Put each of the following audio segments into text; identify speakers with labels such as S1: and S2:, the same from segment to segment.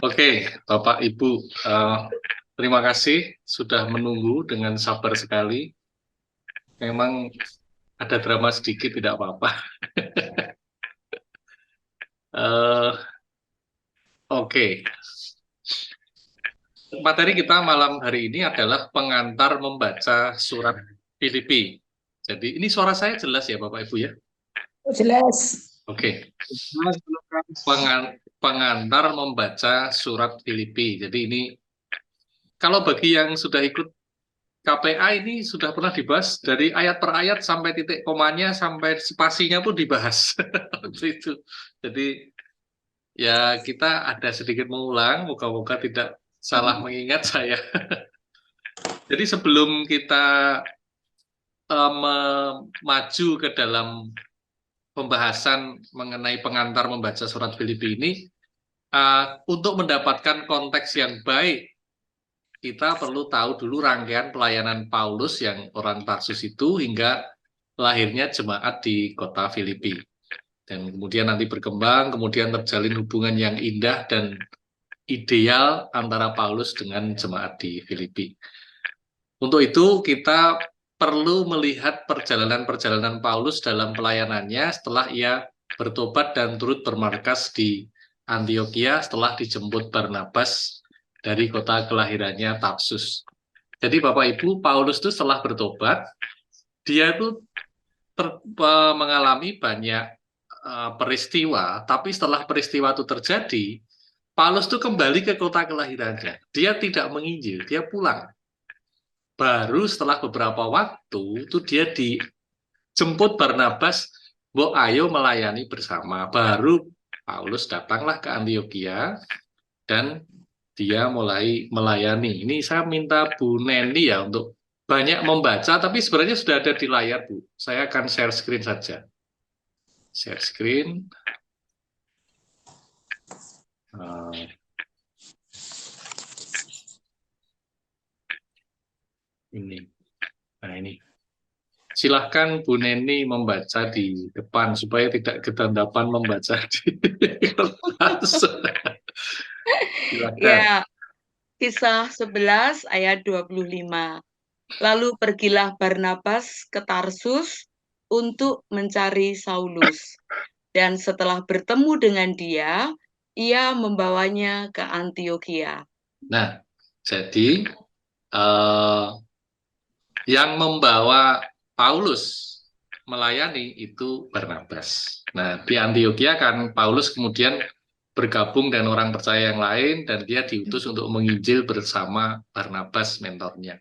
S1: Oke, Bapak Ibu, terima kasih sudah menunggu dengan sabar sekali. Memang ada drama sedikit, tidak apa-apa. Eh, Oke, materi kita malam hari ini adalah pengantar membaca surat Filipi. Jadi ini suara saya jelas ya Bapak Ibu ya?
S2: Oh, jelas.
S1: Oke,
S3: Mas,
S1: pengantar membaca surat Filipi. Jadi ini kalau bagi yang sudah ikut KPA ini sudah pernah dibahas dari ayat per ayat sampai titik komanya sampai spasinya pun dibahas. Itu. Jadi ya kita ada sedikit mengulang, moga-moga tidak salah mengingat saya. Jadi sebelum kita maju ke dalam pembahasan mengenai pengantar membaca surat Filipi ini, untuk mendapatkan konteks yang baik, kita perlu tahu dulu rangkaian pelayanan Paulus yang orang Tarsus itu hingga lahirnya jemaat di kota Filipi. Dan kemudian nanti berkembang, kemudian terjalin hubungan yang indah dan ideal antara Paulus dengan jemaat di Filipi. Untuk itu kita perlu melihat perjalanan-perjalanan Paulus dalam pelayanannya setelah ia bertobat dan turut bermarkas di Antioquia setelah dijemput Barnabas dari kota kelahirannya Tarsus. Jadi Bapak Ibu, Paulus itu setelah bertobat, dia itu mengalami banyak peristiwa, tapi setelah peristiwa itu terjadi, Paulus itu kembali ke kota kelahirannya. Dia tidak menginjil, dia pulang. Baru setelah beberapa waktu itu dia dijemput Barnabas, "Mbok ayo melayani bersama." Baru Paulus datanglah ke Antioquia dan dia mulai melayani. Ini saya minta Bu Neni ya untuk banyak membaca, tapi sebenarnya sudah ada di layar, Bu. Saya akan share screen saja. Share screen. Ini. Nah, ini. Silahkan Bu Neni membaca di depan supaya tidak ketandapan membaca di kertas. Silahkan.
S2: Ya, Kisah 11 ayat 25. Lalu pergilah Barnabas ke Tarsus untuk mencari Saulus. Dan setelah bertemu dengan dia, ia membawanya ke Antioquia.
S1: Nah, jadi yang membawa Paulus melayani itu Barnabas. Nah, di Antioquia kan Paulus kemudian bergabung dengan orang percaya yang lain dan dia diutus untuk menginjil bersama Barnabas mentornya.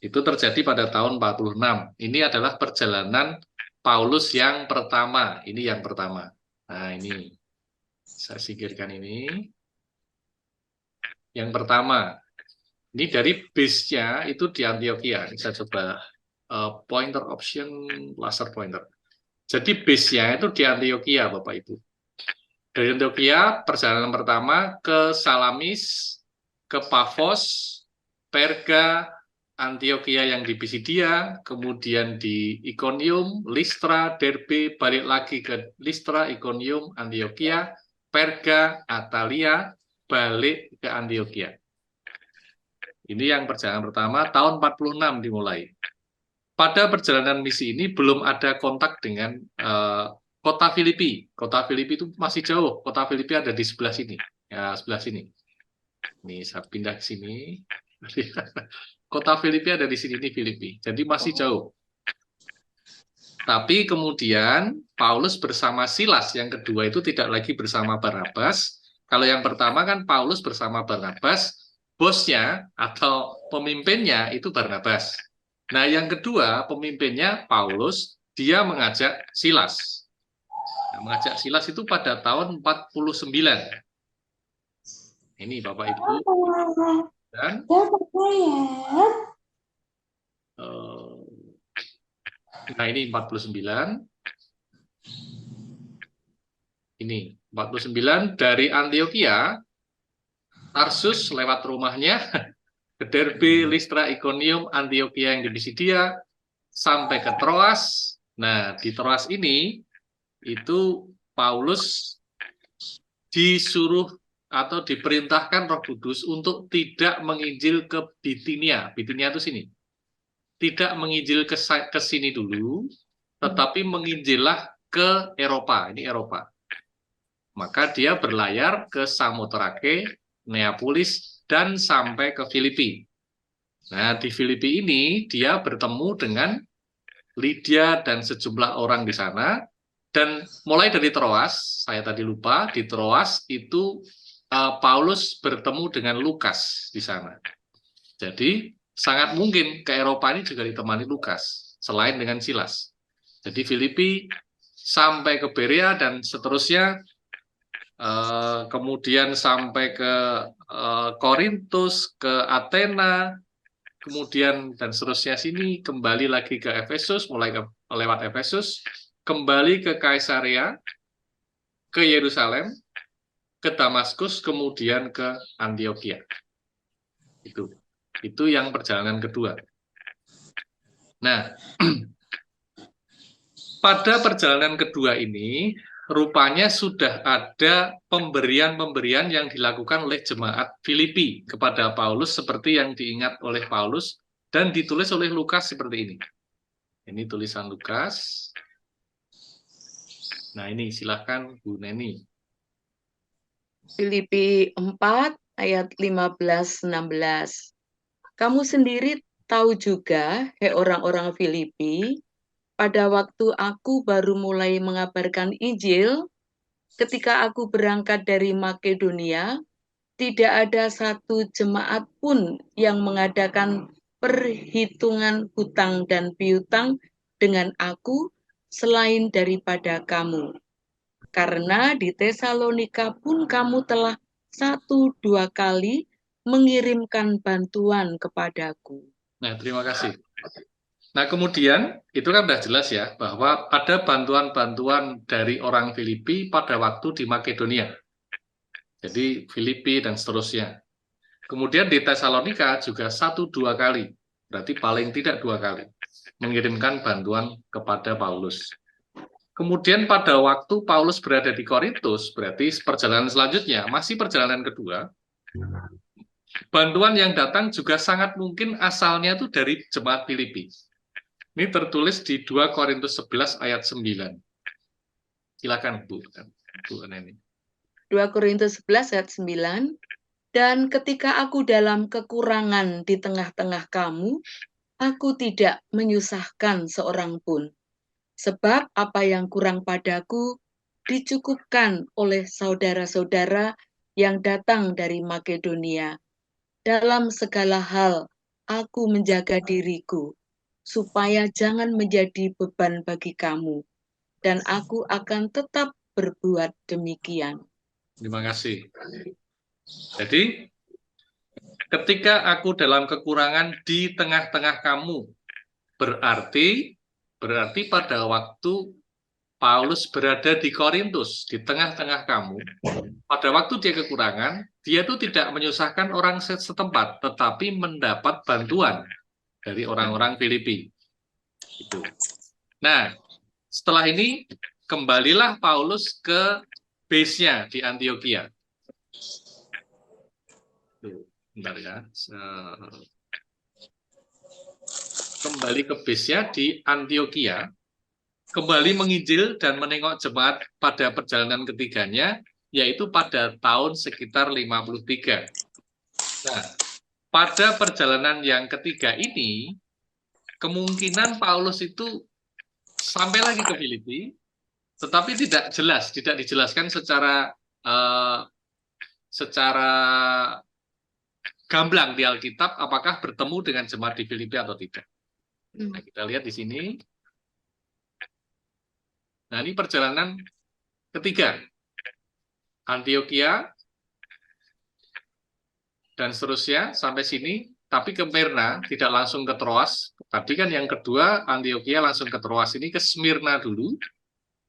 S1: Itu terjadi pada tahun 46. Ini adalah perjalanan Paulus yang pertama. Ini yang pertama. Nah, ini saya singkirkan ini. Yang pertama, ini dari base-nya itu di Antioquia. Ini saya coba pointer option, laser pointer. Jadi base-nya itu di Antioquia, Bapak Ibu. Dari Antioquia, perjalanan pertama ke Salamis, ke Pafos, Perga, Antioquia yang di Pisidia, kemudian di Iconium, Listra, Derbe, balik lagi ke Listra, Iconium, Antioquia, Perga, Atalia, balik ke Antioquia. Ini yang perjalanan pertama, tahun 46 dimulai. Pada perjalanan misi ini belum ada kontak dengan kota Filipi. Kota Filipi itu masih jauh. Kota Filipi ada di sebelah sini. Ya, sebelah sini. Ini saya pindah ke sini. Kota Filipi ada di sini, ini Filipi. Jadi masih jauh. Tapi kemudian Paulus bersama Silas, yang kedua itu tidak lagi bersama Barnabas. Kalau yang pertama kan Paulus bersama Barnabas, bosnya atau pemimpinnya itu Barnabas. Nah, yang kedua pemimpinnya Paulus, dia mengajak Silas. Nah, mengajak Silas itu pada tahun 49. Ini Bapak Ibu. Dan nah ini 49. Ini 49 dari Antioquia, Tarsus lewat rumahnya, ke Derbe, Listra, Iconium, Antioquia yang di Pisidia, sampai ke Troas. Nah, di Troas ini, itu Paulus disuruh atau diperintahkan Roh Kudus untuk tidak menginjil ke Bitinia. Bitinia itu sini. Tidak menginjil ke sini dulu, tetapi menginjillah ke Eropa. Ini Eropa. Maka dia berlayar ke Samothrake, Neapolis, dan sampai ke Filipi. Nah, di Filipi ini dia bertemu dengan Lydia dan sejumlah orang di sana. Dan mulai dari Troas, saya tadi lupa, di Troas itu Paulus bertemu dengan Lukas di sana. Jadi sangat mungkin ke Eropa ini juga ditemani Lukas, selain dengan Silas. Jadi Filipi sampai ke Berea dan seterusnya, kemudian sampai ke Korintus, ke Athena, kemudian dan seterusnya sini, kembali lagi ke Efesus, mulai lewat Efesus, kembali ke Kaisarea, ke Yerusalem, ke Damaskus, kemudian ke Antioquia. Itu yang perjalanan kedua. Nah, pada perjalanan kedua ini, rupanya sudah ada pemberian-pemberian yang dilakukan oleh jemaat Filipi kepada Paulus seperti yang diingat oleh Paulus dan ditulis oleh Lukas seperti ini. Ini tulisan Lukas. Nah, ini silakan Bu Neni.
S2: Filipi 4 ayat 15-16. Kamu sendiri tahu juga, hei orang-orang Filipi, pada waktu aku baru mulai mengabarkan Injil, ketika aku berangkat dari Makedonia, tidak ada satu jemaat pun yang mengadakan perhitungan hutang dan piutang dengan aku selain daripada kamu. Karena di Tesalonika pun kamu telah 1-2 kali mengirimkan bantuan kepadaku.
S1: Nah, terima kasih. Nah, kemudian itu kan sudah jelas ya, bahwa ada bantuan-bantuan dari orang Filipi pada waktu di Makedonia. Jadi Filipi dan seterusnya. Kemudian di Tesalonika juga 1-2 kali, berarti paling tidak 2 kali, mengirimkan bantuan kepada Paulus. Kemudian pada waktu Paulus berada di Korintus, berarti perjalanan selanjutnya, masih perjalanan kedua, bantuan yang datang juga sangat mungkin asalnya itu dari jemaat Filipi. Ini tertulis di 2 Korintus 11 ayat 9. Silakan Bu Neni.
S2: 2 Korintus 11 ayat 9. Dan ketika aku dalam kekurangan di tengah-tengah kamu, aku tidak menyusahkan seorang pun. Sebab apa yang kurang padaku dicukupkan oleh saudara-saudara yang datang dari Makedonia. Dalam segala hal, aku menjaga diriku, supaya jangan menjadi beban bagi kamu. Dan aku akan tetap berbuat demikian.
S1: Terima kasih. Jadi, ketika aku dalam kekurangan di tengah-tengah kamu, berarti pada waktu Paulus berada di Korintus, di tengah-tengah kamu, pada waktu dia kekurangan, dia itu tidak menyusahkan orang setempat, tetapi mendapat bantuan dari orang-orang Filipi. Itu. Nah, setelah ini kembalilah Paulus ke base-nya di Antioquia. Bentar ya. Kembali ke base-nya di Antioquia, kembali menginjil dan menengok jemaat pada perjalanan ketiganya, yaitu pada tahun sekitar 53. Nah, pada perjalanan yang ketiga ini, kemungkinan Paulus itu sampai lagi ke Filipi, tetapi tidak jelas, tidak dijelaskan secara gamblang di Alkitab apakah bertemu dengan jemaat di Filipi atau tidak. Nah, kita lihat di sini. Nah, ini perjalanan ketiga. Antioquia dan seterusnya sampai sini, tapi ke Smyrna, tidak langsung ke Troas. Tadi kan yang kedua, Antioquia langsung ke Troas, ini ke Smyrna dulu,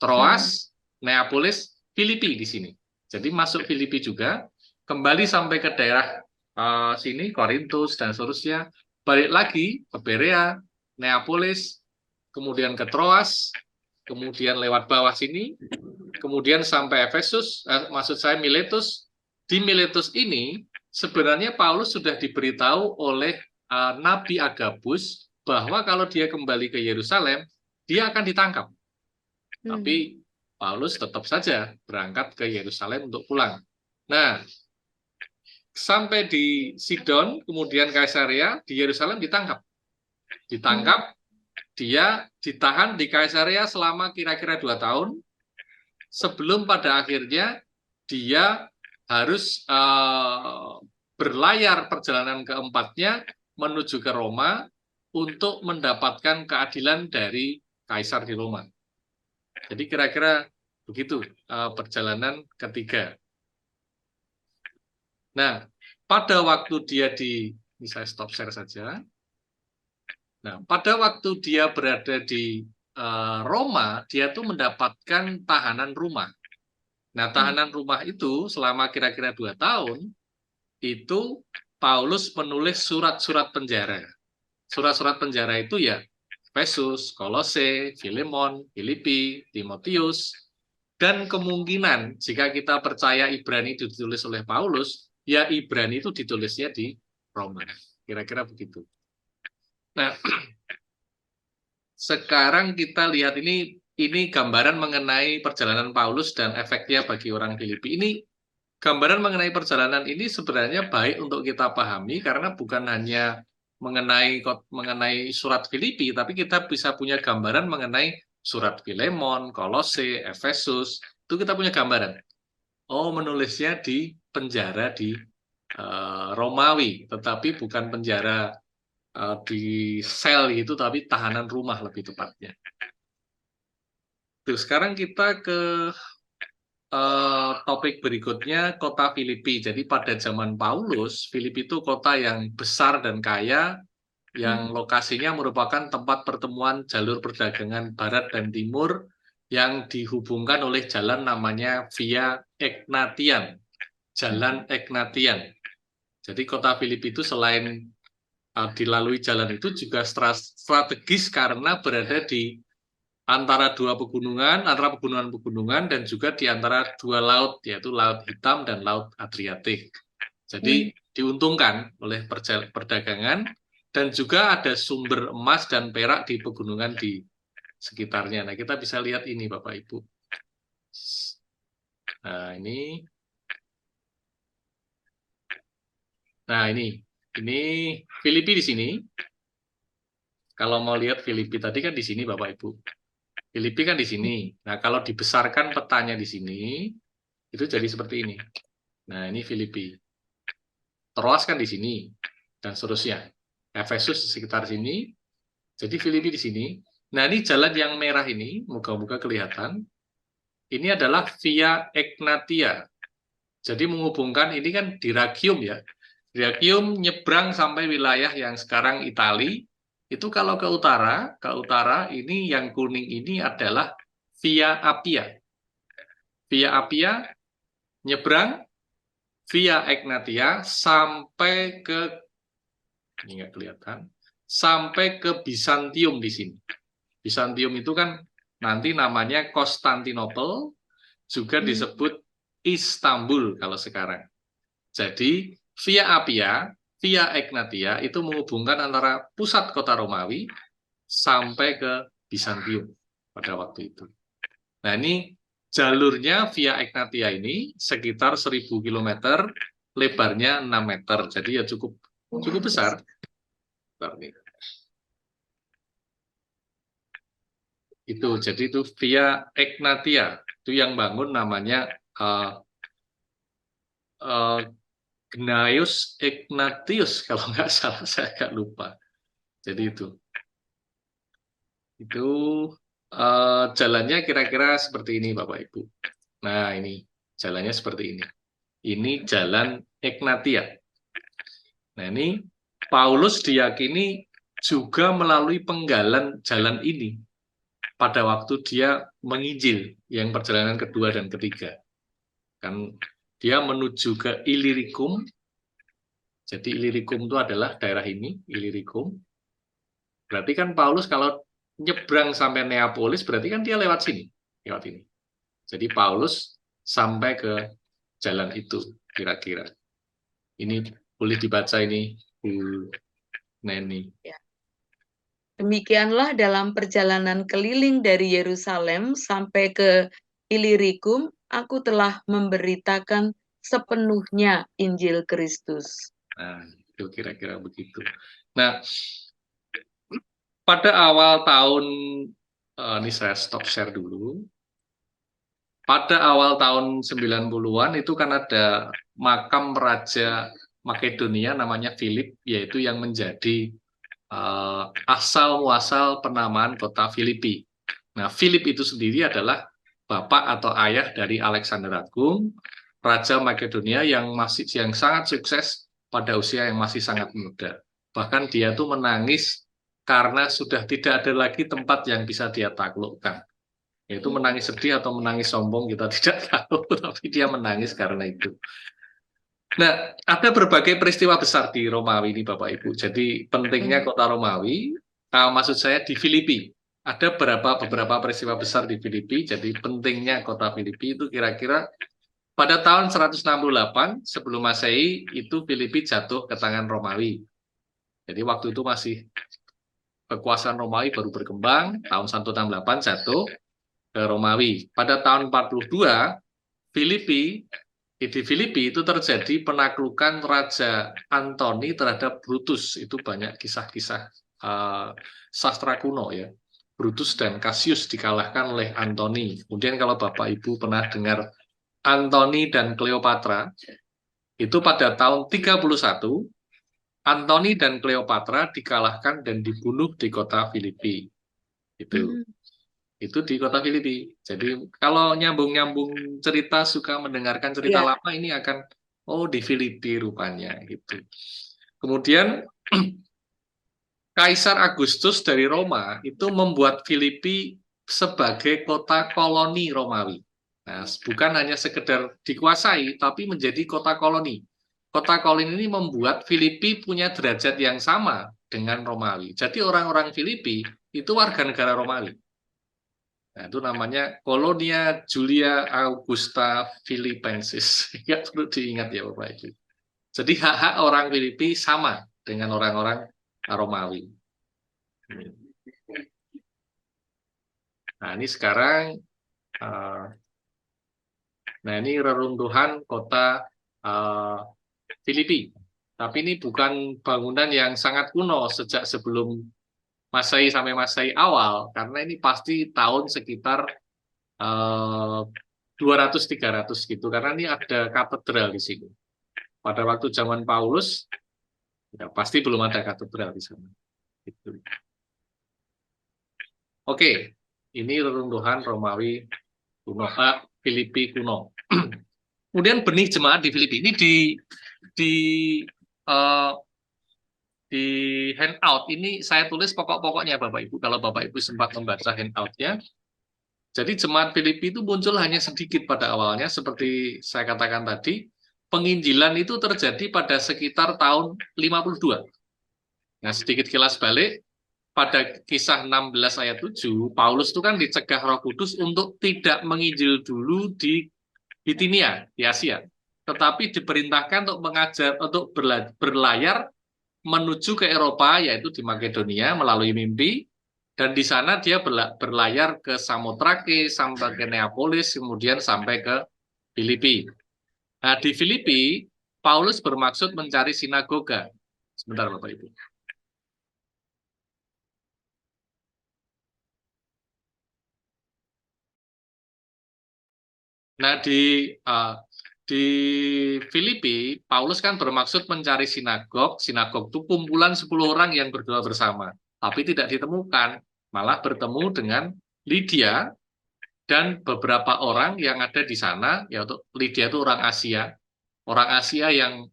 S1: Troas, Neapolis, Filipi di sini. Jadi masuk Filipi juga, kembali sampai ke daerah sini, Korintus dan seterusnya, balik lagi ke Berea, Neapolis, kemudian ke Troas, kemudian lewat bawah sini, kemudian sampai Efesus, maksud saya Miletus. Di Miletus ini sebenarnya Paulus sudah diberitahu oleh Nabi Agabus bahwa kalau dia kembali ke Yerusalem, dia akan ditangkap. Tapi Paulus tetap saja berangkat ke Yerusalem untuk pulang. Nah, sampai di Sidon, kemudian Kaisarea, di Yerusalem ditangkap. Dia ditahan di Kaisarea selama kira-kira 2 tahun, sebelum pada akhirnya dia harus berlayar perjalanan keempatnya menuju ke Roma untuk mendapatkan keadilan dari Kaisar di Roma. Jadi kira-kira begitu perjalanan ketiga. Nah, pada waktu dia ini saya stop share saja. Nah, pada waktu dia berada di Roma, dia tuh mendapatkan tahanan rumah. Nah, tahanan rumah itu selama kira-kira 2 tahun, itu Paulus menulis surat-surat penjara. Surat-surat penjara itu ya Efesus, Kolose, Filemon, Filipi, Timotius, dan kemungkinan jika kita percaya Ibrani itu ditulis oleh Paulus, ya Ibrani itu ditulisnya di Roma. Kira-kira begitu. Nah, sekarang kita lihat ini gambaran mengenai perjalanan Paulus dan efeknya bagi orang Filipi. Ini gambaran mengenai perjalanan ini sebenarnya baik untuk kita pahami karena bukan hanya mengenai surat Filipi, tapi kita bisa punya gambaran mengenai surat Filemon, Kolose, Efesus. Itu kita punya gambaran. Oh, menulisnya di penjara di Romawi, tetapi bukan penjara di sel itu, tapi tahanan rumah lebih tepatnya. Terus sekarang kita ke topik berikutnya, kota Filipi. Jadi pada zaman Paulus, Filipi itu kota yang besar dan kaya, yang lokasinya merupakan tempat pertemuan jalur perdagangan barat dan timur yang dihubungkan oleh jalan namanya Via Egnatian. Jalan Egnatian. Jadi kota Filipi itu selain dilalui jalan itu juga strategis karena berada di antara pegunungan-pegunungan dan juga di antara 2 laut, yaitu Laut Hitam dan Laut Adriatik. Jadi diuntungkan oleh perdagangan, dan juga ada sumber emas dan perak di pegunungan di sekitarnya. Nah, kita bisa lihat ini Bapak Ibu. Nah, ini Filipi di sini. Kalau mau lihat Filipi tadi kan di sini Bapak Ibu. Filipi kan di sini. Nah, kalau dibesarkan petanya di sini, itu jadi seperti ini. Nah, ini Filipi. Troas kan di sini, dan seterusnya. Efesus di sekitar sini. Jadi Filipi di sini. Nah, ini jalan yang merah ini, moga-moga kelihatan. Ini adalah Via Egnatia. Jadi menghubungkan, ini kan di Rhegium ya. Rhegium nyebrang sampai wilayah yang sekarang Italia. Itu kalau ke utara ini yang kuning ini adalah Via Appia. Via Appia nyebrang Via Egnatia sampai ke, ini nggak kelihatan, sampai ke Bizantium di sini. Bizantium itu kan nanti namanya Konstantinopel, juga disebut Istanbul kalau sekarang. Jadi Via Appia, Via Egnatia itu menghubungkan antara pusat kota Romawi sampai ke Bizantium pada waktu itu. Nah, ini jalurnya Via Egnatia ini sekitar 1000 km, lebarnya 6 meter. Jadi ya cukup besar. Jadi itu Via Egnatia. Itu yang bangun namanya Gnaeus Egnatius kalau nggak salah, saya agak lupa. Jadi itu jalannya kira-kira seperti ini Bapak Ibu. Nah, ini jalannya seperti ini. Ini jalan Egnatia. Nah, ini Paulus diyakini juga melalui penggalan jalan ini pada waktu dia menginjil yang perjalanan kedua dan ketiga. Kan dia menuju ke Illyricum. Jadi Illyricum itu adalah daerah ini, Illyricum. Berarti kan Paulus kalau nyebrang sampai Neapolis, berarti kan dia lewat sini, lewat ini. Jadi Paulus sampai ke jalan itu, kira-kira. Ini boleh dibaca ini, Bu Neni.
S2: Ya. Demikianlah dalam perjalanan keliling dari Yerusalem sampai ke Ilirikum, aku telah memberitakan sepenuhnya Injil Kristus.
S1: Nah, itu kira-kira begitu. Nah, pada awal tahun, ini saya stop share dulu. Pada awal tahun 90-an itu kan ada makam Raja Makedonia namanya Philip, yaitu yang menjadi asal-muasal penamaan kota Filipi. Nah, Philip itu sendiri adalah bapak atau ayah dari Alexander Agung, Raja Makedonia yang sangat sukses pada usia yang masih sangat muda. Bahkan dia tuh menangis karena sudah tidak ada lagi tempat yang bisa dia taklukkan. Yaitu menangis sedih atau menangis sombong kita tidak tahu, tapi dia menangis karena itu. Nah, ada berbagai peristiwa besar di Romawi ini Bapak Ibu. Jadi pentingnya kota Romawi, maksud saya di Filipi. Ada beberapa peristiwa besar di Filipi, jadi pentingnya kota Filipi itu kira-kira pada tahun 168 sebelum Masehi itu Filipi jatuh ke tangan Romawi. Jadi waktu itu masih kekuasaan Romawi baru berkembang, tahun 168 jatuh ke Romawi. Pada tahun 42 di Filipi itu terjadi penaklukan Raja Antoni terhadap Brutus. Itu banyak kisah-kisah sastra kuno ya. Brutus dan Cassius dikalahkan oleh Antoni. Kemudian kalau Bapak Ibu pernah dengar Antoni dan Cleopatra, itu pada tahun 31 Antoni dan Cleopatra dikalahkan dan dibunuh di kota Filipi. Itu di kota Filipi. Jadi kalau nyambung-nyambung cerita, suka mendengarkan cerita lama, ini akan, oh di Filipi rupanya gitu. Kemudian Kaisar Agustus dari Roma itu membuat Filipi sebagai kota koloni Romawi. Nah, bukan hanya sekedar dikuasai, tapi menjadi kota koloni. Kota koloni ini membuat Filipi punya derajat yang sama dengan Romawi. Jadi orang-orang Filipi itu warga negara Romawi. Nah, itu namanya Colonia Julia Augusta Philippensis. Ya, perlu diingat ya Bapak Ibu. Jadi hak-hak orang Filipi sama dengan orang-orang Romawi. Nah, ini sekarang, nah ini reruntuhan kota Filipi. Tapi ini bukan bangunan yang sangat kuno sejak sebelum Masehi sampai Masehi awal, karena ini pasti tahun sekitar 200-300 gitu, karena ini ada katedral di sini. Pada waktu zaman Paulus, ya pasti belum ada katedral di sana. Gitu. Oke, ini reruntuhan Romawi kuno, Filipi kuno. Kemudian benih jemaat di Filipi ini di uh, di handout ini saya tulis pokok-pokoknya Bapak Ibu. Kalau Bapak Ibu sempat membaca handoutnya, jadi jemaat Filipi itu muncul hanya sedikit pada awalnya, seperti saya katakan tadi, penginjilan itu terjadi pada sekitar tahun 52. Nah, sedikit kilas balik, pada kisah 16 ayat 7, Paulus itu kan dicegah Roh Kudus untuk tidak menginjil dulu di Bitinia, di Asia. Tetapi diperintahkan untuk mengajar, untuk berlayar menuju ke Eropa, yaitu di Makedonia melalui mimpi, dan di sana dia berlayar ke Samotrake, sampai ke Neapolis, kemudian sampai ke Filipi. Nah, di Filipi, Paulus bermaksud mencari sinagoga. Sebentar, Bapak Ibu. Nah, di Filipi, Paulus kan bermaksud mencari sinagog. Sinagog itu kumpulan 10 orang yang berdoa bersama. Tapi tidak ditemukan. Malah bertemu dengan Lydia dan beberapa orang yang ada di sana, yaitu Lydia itu orang Asia. Orang Asia yang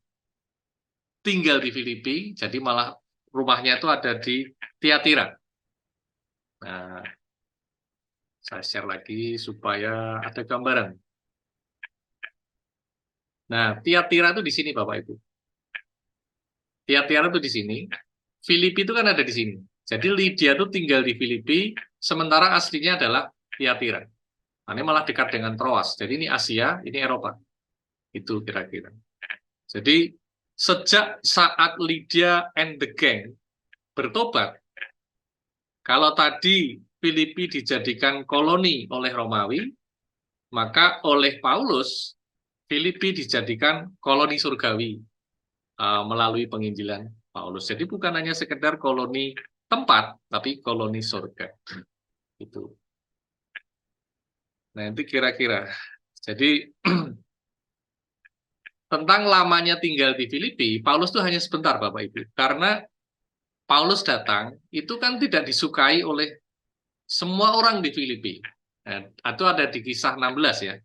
S1: tinggal di Filipi, jadi malah rumahnya itu ada di Tiatira. Nah, saya share lagi supaya ada gambaran. Nah, Tiatira itu di sini, Bapak Ibu. Tiatira itu di sini. Filipi itu kan ada di sini. Jadi Lydia itu tinggal di Filipi, sementara aslinya adalah Tiatira. Nah, ini malah dekat dengan Troas. Jadi ini Asia, ini Eropa. Itu kira-kira. Jadi sejak saat Lydia and the gang bertobat, kalau tadi Filipi dijadikan koloni oleh Romawi, maka oleh Paulus, Filipi dijadikan koloni surgawi melalui penginjilan Paulus. Jadi bukan hanya sekedar koloni tempat, tapi koloni surga. Itu. Nah, itu kira-kira. Jadi tentang lamanya tinggal di Filipi, Paulus itu hanya sebentar, Bapak Ibu. Karena Paulus datang, itu kan tidak disukai oleh semua orang di Filipi. Nah, itu ada di kisah 16 ya.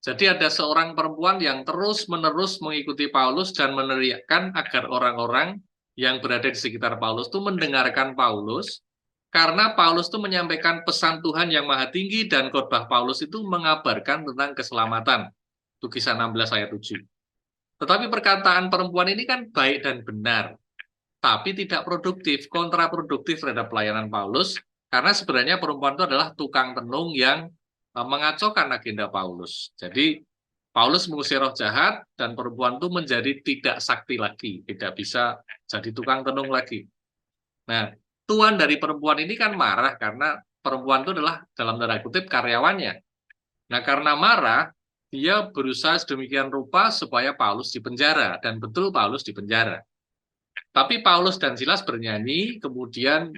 S1: Jadi ada seorang perempuan yang terus-menerus mengikuti Paulus dan meneriakkan agar orang-orang yang berada di sekitar Paulus itu mendengarkan Paulus, karena Paulus itu menyampaikan pesan Tuhan yang maha tinggi dan khotbah Paulus itu mengabarkan tentang keselamatan. Itu kisah 16 ayat 7. Tetapi perkataan perempuan ini kan baik dan benar, tapi tidak produktif, kontraproduktif terhadap pelayanan Paulus, karena sebenarnya perempuan itu adalah tukang tenung yang mengacaukan agenda Paulus. Jadi Paulus mengusir roh jahat dan perempuan itu menjadi tidak sakti lagi, tidak bisa jadi tukang tenung lagi. Nah, tuan dari perempuan ini kan marah karena perempuan itu adalah dalam tanda kutip karyawannya. Nah, karena marah, dia berusaha sedemikian rupa supaya Paulus dipenjara, dan betul Paulus dipenjara. Tapi Paulus dan Silas bernyanyi, kemudian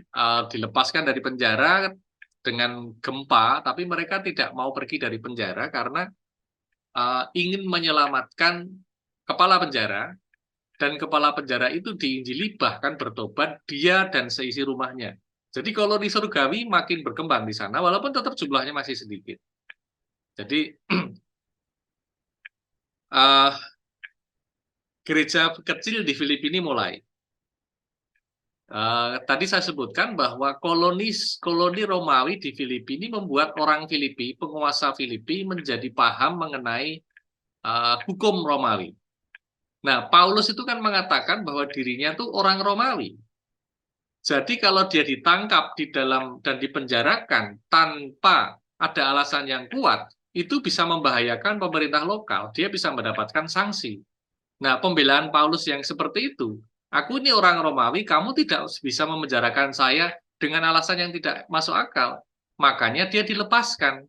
S1: dilepaskan dari penjara dengan gempa, tapi mereka tidak mau pergi dari penjara karena ingin menyelamatkan kepala penjara, dan kepala penjara itu diinjili bahkan bertobat dia dan seisi rumahnya. Jadi koloni surgawi makin berkembang di sana, walaupun tetap jumlahnya masih sedikit. Jadi gereja kecil di Filipina mulai. Tadi saya sebutkan bahwa koloni Romawi di Filipina membuat orang Filipi, penguasa Filipi menjadi paham mengenai hukum Romawi. Nah, Paulus itu kan mengatakan bahwa dirinya itu orang Romawi. Jadi kalau dia ditangkap di dalam dan dipenjarakan tanpa ada alasan yang kuat, itu bisa membahayakan pemerintah lokal. Dia bisa mendapatkan sanksi. Nah, pembelaan Paulus yang seperti itu, aku ini orang Romawi, kamu tidak bisa memenjarakan saya dengan alasan yang tidak masuk akal. Makanya dia dilepaskan,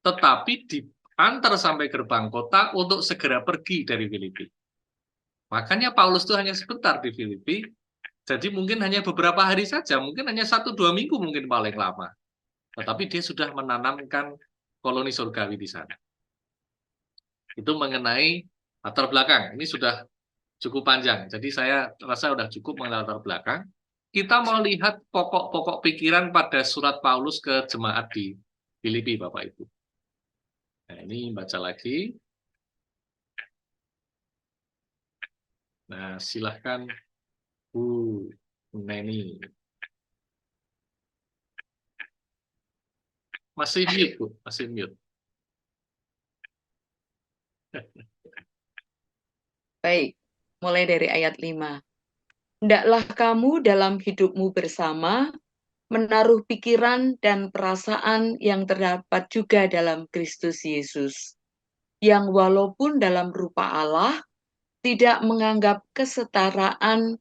S1: tetapi diantar sampai gerbang kota untuk segera pergi dari Filipi. Makanya Paulus itu hanya sebentar di Filipi, jadi mungkin hanya beberapa hari saja, mungkin hanya 1-2 minggu mungkin paling lama. Tetapi dia sudah menanamkan koloni surgawi di sana. Itu mengenai latar belakang. Ini sudah cukup panjang. Jadi saya rasa sudah cukup mengenai latar belakang. Kita mau lihat pokok-pokok pikiran pada surat Paulus ke jemaat di Filipi, Bapak Ibu. Nah, ini baca lagi. Nah, silahkan Bu Neni. Masih mute, Bu. Masih mute.
S2: Baik, mulai dari ayat 5. Hendaklah kamu dalam hidupmu bersama menaruh pikiran dan perasaan yang terdapat juga dalam Kristus Yesus, yang walaupun dalam rupa Allah, tidak menganggap kesetaraan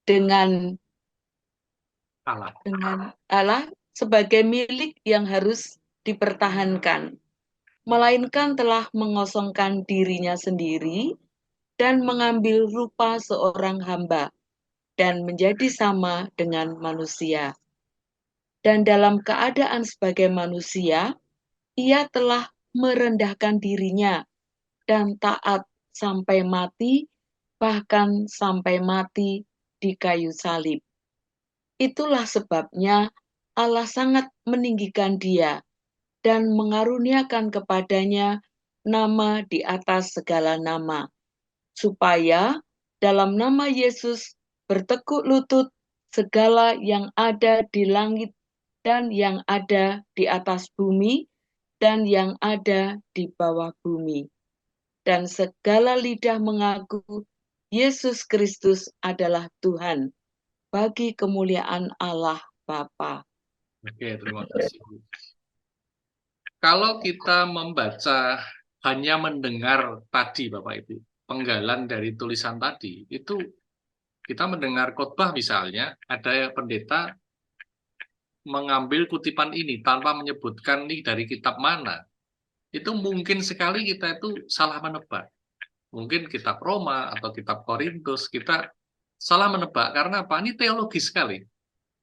S2: dengan Allah sebagai milik yang harus dipertahankan, melainkan telah mengosongkan dirinya sendiri dan mengambil rupa seorang hamba dan menjadi sama dengan manusia. Dan dalam keadaan sebagai manusia, ia telah merendahkan dirinya dan taat sampai mati, bahkan sampai mati di kayu salib. Itulah sebabnya Allah sangat meninggikan dia dan mengaruniakan kepadanya nama di atas segala nama, supaya dalam nama Yesus bertekuk lutut segala yang ada di langit dan yang ada di atas bumi dan yang ada di bawah bumi. Dan segala lidah mengaku Yesus Kristus adalah Tuhan, bagi kemuliaan Allah apa-apa.
S1: Oke, terima kasih. Kalau kita membaca, hanya mendengar tadi, Bapak Ibu, penggalan dari tulisan tadi, itu kita mendengar khotbah misalnya, ada pendeta mengambil kutipan ini tanpa menyebutkan ini dari kitab mana, itu mungkin sekali kita itu salah menebak. Mungkin kitab Roma atau kitab Korintus, kita salah menebak karena apa? Ini teologis sekali,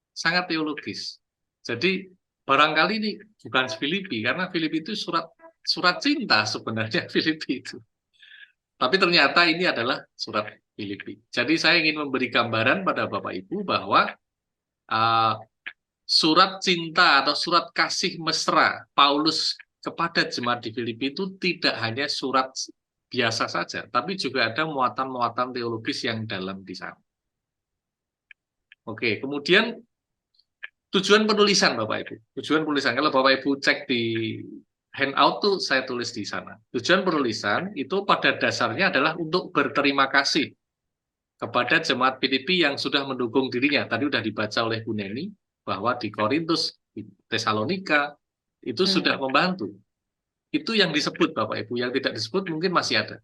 S1: sangat teologis. Jadi barangkali ini bukan Filipi, karena Filipi itu surat cinta sebenarnya Filipi itu. Tapi ternyata ini adalah surat Filipi. Jadi saya ingin memberi gambaran pada Bapak Ibu bahwa uh, surat cinta atau surat kasih mesra Paulus kepada jemaat di Filipi itu tidak hanya surat biasa saja, tapi juga ada muatan-muatan teologis yang dalam di sana. Oke, kemudian tujuan penulisan Bapak Ibu. Tujuan penulisan, kalau Bapak Ibu cek di handout tuh saya tulis di sana. Tujuan penulisan itu pada dasarnya adalah untuk berterima kasih kepada jemaat Filipi yang sudah mendukung dirinya. Tadi sudah dibaca oleh Bu Neni bahwa di Korintus, di Tesalonika itu sudah membantu. Itu yang disebut Bapak Ibu, yang tidak disebut mungkin masih ada.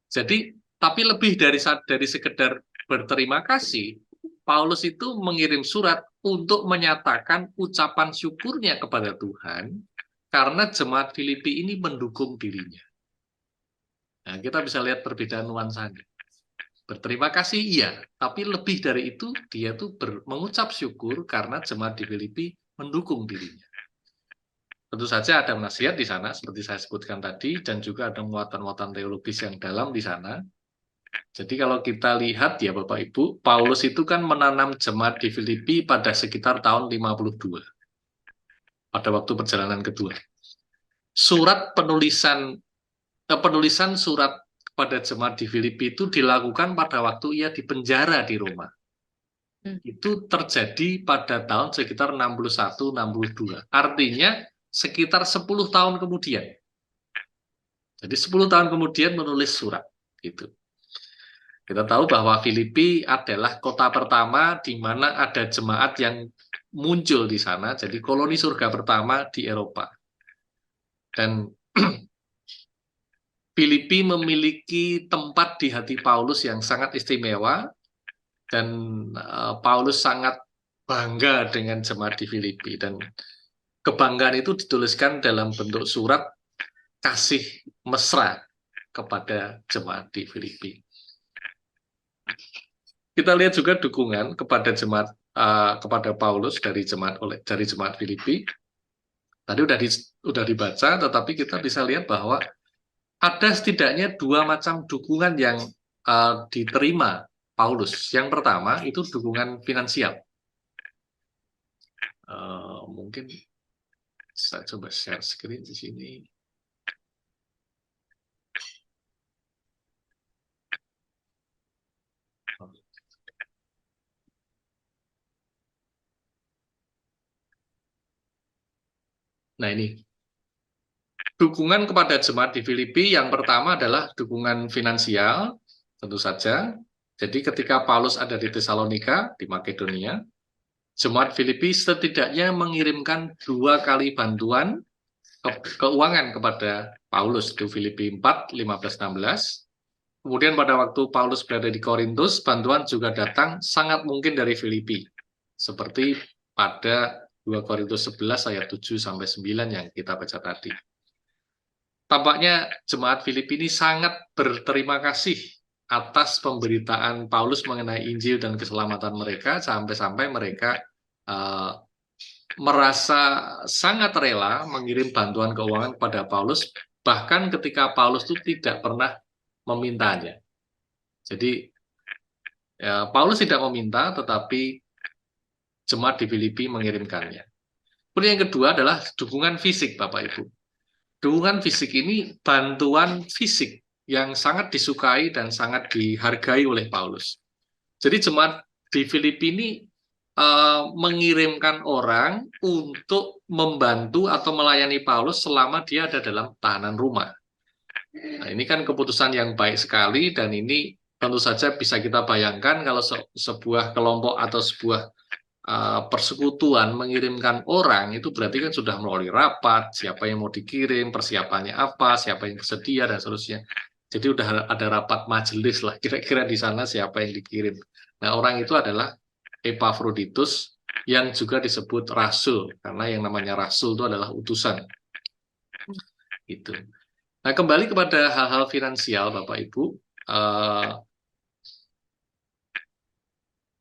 S1: Jadi, tapi lebih dari sekedar berterima kasih, Paulus itu mengirim surat untuk menyatakan ucapan syukurnya kepada Tuhan karena jemaat Filipi ini mendukung dirinya. Nah, kita bisa lihat perbedaan nuansanya. Berterima kasih iya, tapi lebih dari itu dia tuh mengucap syukur karena jemaat di Filipi mendukung dirinya. Tentu saja ada nasihat di sana, seperti saya sebutkan tadi, dan juga ada muatan-muatan teologis yang dalam di sana. Jadi kalau kita lihat ya Bapak Ibu, Paulus itu kan menanam jemaat di Filipi pada sekitar tahun 52, pada waktu perjalanan kedua. Surat penulisan surat kepada jemaat di Filipi itu dilakukan pada waktu ia dipenjara di Roma. Itu terjadi pada tahun sekitar 61-62. Artinya sekitar 10 tahun kemudian. Jadi 10 tahun kemudian menulis surat. Gitu. Kita tahu bahwa Filipi adalah kota pertama di mana ada jemaat yang muncul di sana. Jadi koloni surga pertama di Eropa. Dan Filipi memiliki tempat di hati Paulus yang sangat istimewa. Dan Paulus sangat bangga dengan jemaat di Filipi. Dan kebanggaan itu dituliskan dalam bentuk surat kasih mesra kepada jemaat di Filipi. Kita lihat juga dukungan kepada jemaat kepada Paulus dari jemaat Filipi. Tadi udah dibaca, tetapi kita bisa lihat bahwa ada setidaknya dua macam dukungan yang diterima Paulus. Yang pertama itu dukungan finansial. Mungkin saya coba share screen di sini. Nah ini, dukungan kepada jemaat di Filipi yang pertama adalah dukungan finansial, tentu saja. Jadi ketika Paulus ada di Tesalonika, di Makedonia, jemaat Filipi setidaknya mengirimkan 2 kali bantuan keuangan kepada Paulus, di Filipi 4, 15, 16. Kemudian pada waktu Paulus berada di Korintus, bantuan juga datang sangat mungkin dari Filipi. Seperti pada 2 Korintus 11 ayat 7-9 yang kita baca tadi. Tampaknya jemaat Filipi ini sangat berterima kasih atas pemberitaan Paulus mengenai Injil dan keselamatan mereka, sampai-sampai mereka merasa sangat rela mengirim bantuan keuangan kepada Paulus, bahkan ketika Paulus itu tidak pernah memintanya. Jadi ya, Paulus tidak meminta, tetapi jemaat di Filipi mengirimkannya. Kemudian yang kedua adalah dukungan fisik, Bapak Ibu. Dukungan fisik ini bantuan fisik yang sangat disukai dan sangat dihargai oleh Paulus. Jadi jemaat di Filipi ini mengirimkan orang untuk membantu atau melayani Paulus selama dia ada dalam tahanan rumah. Nah, ini kan keputusan yang baik sekali, dan ini tentu saja bisa kita bayangkan kalau sebuah kelompok atau sebuah persekutuan mengirimkan orang, itu berarti kan sudah melalui rapat, siapa yang mau dikirim, persiapannya apa, siapa yang bersedia, dan seterusnya. Jadi udah ada rapat majelis lah, kira-kira di sana siapa yang dikirim. Nah, orang itu adalah Epafroditus, yang juga disebut rasul, karena yang namanya rasul itu adalah utusan. Gitu. Nah, kembali kepada hal-hal finansial, Bapak Ibu.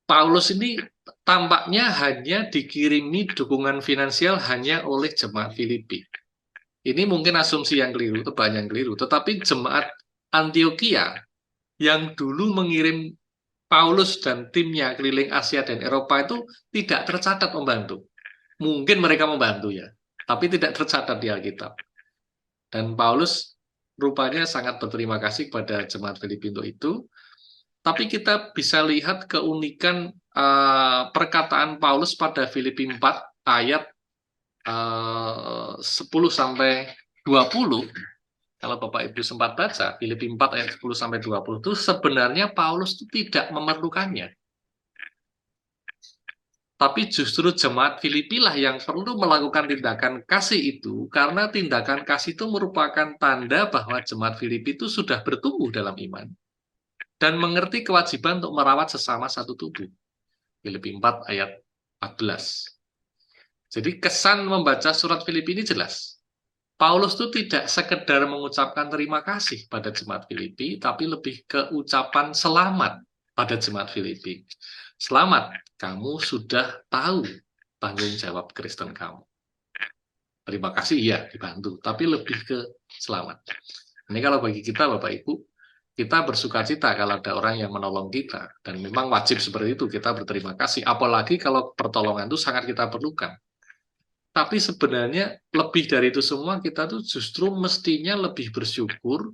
S1: Paulus ini tampaknya hanya dikirimi dukungan finansial hanya oleh jemaat Filipi. Ini mungkin asumsi yang keliru, itu banyak yang keliru. Tetapi jemaat Antioquia yang dulu mengirim Paulus dan timnya keliling Asia dan Eropa itu tidak tercatat membantu. Mungkin mereka membantu ya, tapi tidak tercatat di Alkitab. Dan Paulus rupanya sangat berterima kasih kepada jemaat Filipi untuk itu. Tapi kita bisa lihat keunikan perkataan Paulus pada Filipi 4 ayat 10 sampai 20. Kalau Bapak Ibu sempat baca Filipi 4 ayat 10 sampai 20 itu sebenarnya Paulus itu tidak memerlukannya. Tapi justru jemaat Filipi lah yang perlu melakukan tindakan kasih itu, karena tindakan kasih itu merupakan tanda bahwa jemaat Filipi itu sudah bertumbuh dalam iman dan mengerti kewajiban untuk merawat sesama satu tubuh. Filipi 4 ayat 14. Jadi kesan membaca surat Filipi ini jelas. Paulus itu tidak sekedar mengucapkan terima kasih pada jemaat Filipi, tapi lebih ke ucapan selamat pada jemaat Filipi. Selamat, kamu sudah tahu tanggung jawab Kristen kamu. Terima kasih, ya dibantu, tapi lebih ke selamat. Ini kalau bagi kita, Bapak Ibu, kita bersuka cita kalau ada orang yang menolong kita, dan memang wajib seperti itu, kita berterima kasih, apalagi kalau pertolongan itu sangat kita perlukan. Tapi sebenarnya lebih dari itu semua, kita tuh justru mestinya lebih bersyukur,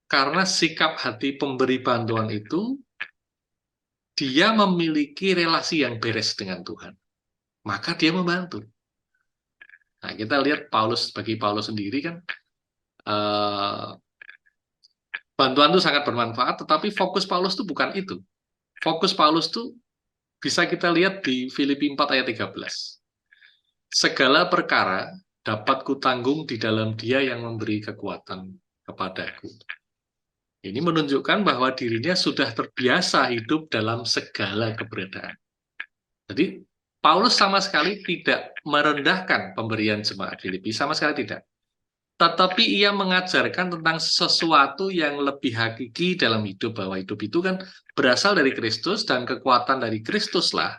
S1: karena sikap hati pemberi bantuan itu, dia memiliki relasi yang beres dengan Tuhan. Maka dia membantu. Nah, kita lihat bagi Paulus sendiri kan, bantuan itu sangat bermanfaat, tetapi fokus Paulus itu bukan itu. Fokus Paulus itu bisa kita lihat di Filipi 4 ayat 13. Segala perkara dapat kutanggung di dalam Dia yang memberi kekuatan kepadaku. Ini menunjukkan bahwa dirinya sudah terbiasa hidup dalam segala keberadaan. Jadi Paulus sama sekali tidak merendahkan pemberian jemaat Filipi, sama sekali tidak. Tetapi ia mengajarkan tentang sesuatu yang lebih hakiki dalam hidup, bahwa hidup itu kan berasal dari Kristus, dan kekuatan dari Kristuslah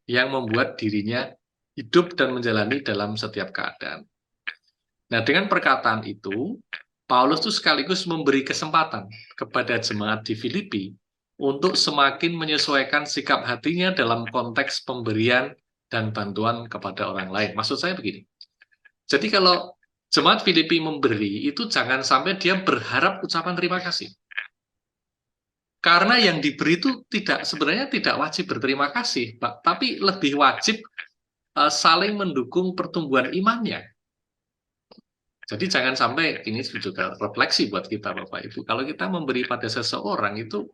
S1: yang membuat dirinya hidup dan menjalani dalam setiap keadaan. Nah, dengan perkataan itu, Paulus itu sekaligus memberi kesempatan kepada jemaat di Filipi untuk semakin menyesuaikan sikap hatinya dalam konteks pemberian dan bantuan kepada orang lain. Maksud saya begini, jadi kalau jemaat Filipi memberi, itu jangan sampai dia berharap ucapan terima kasih. Karena yang diberi itu sebenarnya tidak wajib berterima kasih, tapi lebih wajib saling mendukung pertumbuhan imannya. Jadi jangan sampai, ini juga refleksi buat kita Bapak Ibu, kalau kita memberi pada seseorang itu,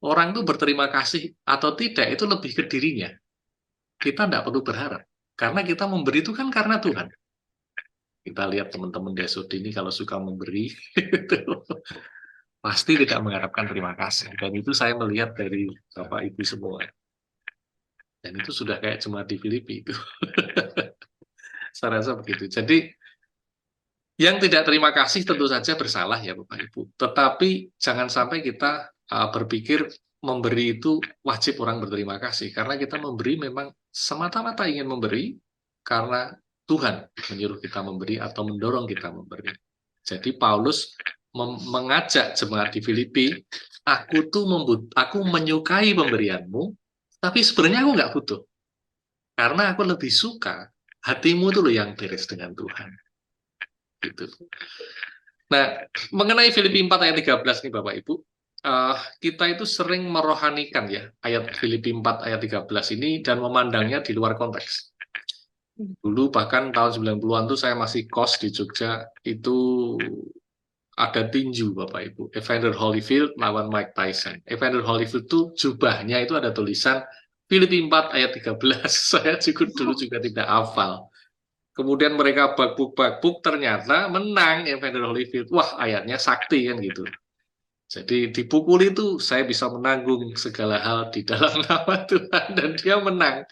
S1: orang itu berterima kasih atau tidak, itu lebih ke dirinya. Kita tidak perlu berharap, karena kita memberi itu kan karena Tuhan. Kita lihat teman-teman Desud ini kalau suka memberi, pasti tidak mengharapkan terima kasih. Dan itu saya melihat dari Bapak Ibu semua. Dan itu sudah kayak jemaat di Filipi itu. Saya rasa begitu. Jadi yang tidak terima kasih tentu saja bersalah ya Bapak Ibu. Tetapi jangan sampai kita berpikir memberi itu wajib orang berterima kasih. Karena kita memberi memang semata-mata ingin memberi karena Tuhan menyuruh kita memberi atau mendorong kita memberi. Jadi Paulus mengajak jemaat di Filipi, aku menyukai pemberianmu, tapi sebenarnya aku nggak butuh. Karena aku lebih suka hatimu itu loh yang beres dengan Tuhan. Gitu. Nah, mengenai Filipi 4 ayat 13 nih Bapak Ibu, kita itu sering merohanikan ya ayat Filipi 4 ayat 13 ini dan memandangnya di luar konteks. Dulu bahkan tahun 90-an tuh saya masih kos di Jogja, itu ada tinju Bapak Ibu, Evander Holyfield lawan Mike Tyson. Evander Holyfield tuh jubahnya itu ada tulisan Filipi 4 ayat 13. Saya dulu juga tidak hafal. Kemudian mereka bakbuk-bakbuk, ternyata menang Evander Holyfield. Wah, ayatnya sakti kan gitu. Jadi dipukul itu saya bisa menanggung segala hal di dalam nama Tuhan, dan dia menang.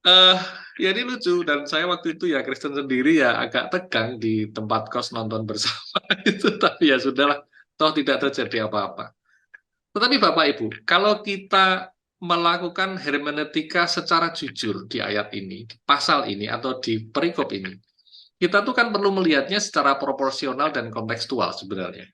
S1: eh Ya ini lucu, dan saya waktu itu ya Kristen sendiri ya agak tegang di tempat kos nonton bersama itu, tapi ya sudahlah, toh tidak terjadi apa-apa. Tetapi Bapak Ibu, kalau kita melakukan hermeneutika secara jujur di ayat ini, di pasal ini, atau di perikop ini, kita tuh kan perlu melihatnya secara proporsional dan kontekstual sebenarnya.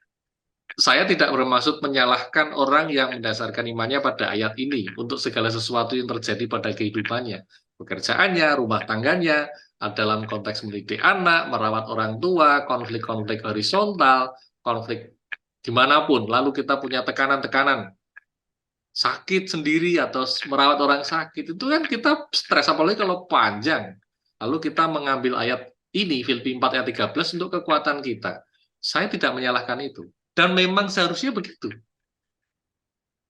S1: Saya tidak bermaksud menyalahkan orang yang mendasarkan imannya pada ayat ini untuk segala sesuatu yang terjadi pada kehidupannya, pekerjaannya, rumah tangganya, dalam konteks mendidik anak, merawat orang tua, konflik-konflik horizontal, konflik dimanapun. Lalu kita punya tekanan-tekanan, sakit sendiri atau merawat orang sakit, itu kan kita stres, apalagi kalau panjang. Lalu kita mengambil ayat ini, Filipi 4 ayat 13 untuk kekuatan kita. Saya tidak menyalahkan itu. Dan memang seharusnya begitu.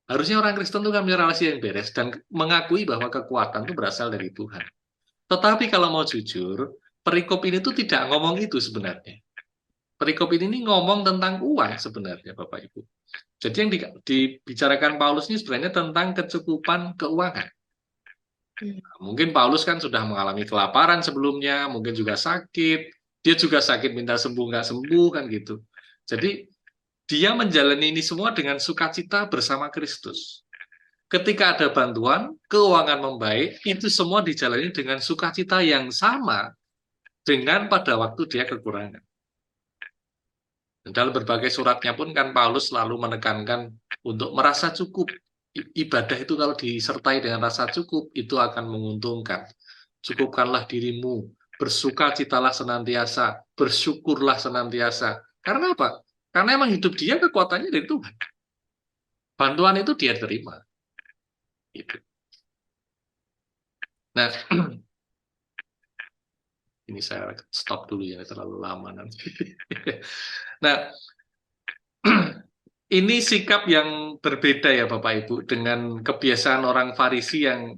S1: Harusnya orang Kristen itu kan punya relasi yang beres dan mengakui bahwa kekuatan itu berasal dari Tuhan. Tetapi kalau mau jujur, perikop ini tuh tidak ngomong itu sebenarnya. Perikop ini ngomong tentang uang sebenarnya, Bapak Ibu. Jadi yang dibicarakan Paulus ini sebenarnya tentang kecukupan keuangan. Mungkin Paulus kan sudah mengalami kelaparan sebelumnya, mungkin juga sakit. Dia juga sakit minta sembuh, nggak sembuh, kan gitu. Jadi dia menjalani ini semua dengan sukacita bersama Kristus. Ketika ada bantuan, keuangan membaik, itu semua dijalani dengan sukacita yang sama dengan pada waktu dia kekurangan. Dan dalam berbagai suratnya pun kan Paulus selalu menekankan untuk merasa cukup. Ibadah itu kalau disertai dengan rasa cukup, itu akan menguntungkan. Cukupkanlah dirimu, bersukacitalah senantiasa, bersyukurlah senantiasa. Karena apa? Karena emang hidup dia kekuatannya dari Tuhan. Bantuan itu dia terima. Gitu. Nah, ini saya stop dulu ya, terlalu lama nanti. Nah, ini sikap yang berbeda ya Bapak Ibu dengan kebiasaan orang Farisi yang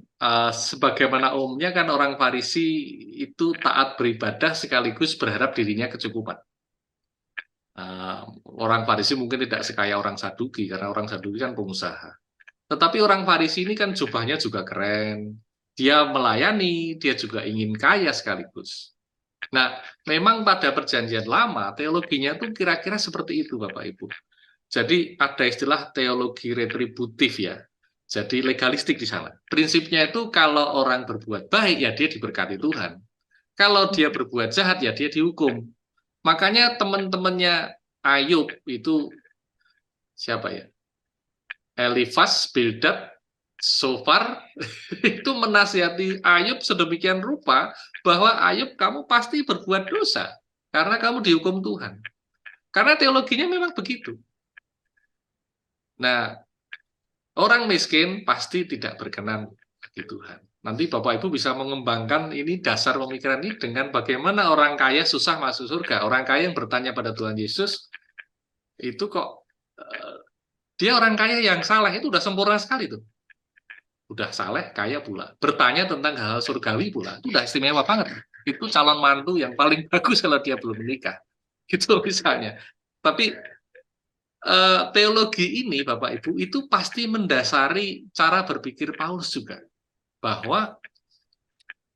S1: sebagaimana umumnya kan orang Farisi itu taat beribadah sekaligus berharap dirinya kecukupan. Orang Farisi mungkin tidak sekaya orang Saduki karena orang Saduki kan pengusaha. Tetapi orang Farisi ini kan jubahnya juga keren. Dia melayani, dia juga ingin kaya sekaligus. Nah, memang pada perjanjian lama teologinya tuh kira-kira seperti itu Bapak Ibu. Jadi ada istilah teologi retributif ya. Jadi legalistik di sana. Prinsipnya itu kalau orang berbuat baik ya dia diberkati Tuhan. Kalau dia berbuat jahat ya dia dihukum. Makanya teman-temannya Ayub itu siapa ya? Elifas, Bildad, Sofar itu menasihati Ayub sedemikian rupa bahwa Ayub kamu pasti berbuat dosa karena kamu dihukum Tuhan. Karena teologinya memang begitu. Nah, orang miskin pasti tidak berkenan bagi Tuhan. Nanti Bapak Ibu bisa mengembangkan ini dasar pemikiran ini dengan bagaimana orang kaya susah masuk surga. Orang kaya yang bertanya pada Tuhan Yesus, itu kok dia orang kaya yang salah, itu udah sempurna sekali tuh. Udah saleh, kaya pula. Bertanya tentang hal surgawi pula, itu udah istimewa banget. Itu calon mantu yang paling bagus kalau dia belum menikah. Gitu misalnya. Tapi teologi ini Bapak Ibu itu pasti mendasari cara berpikir Paulus juga, bahwa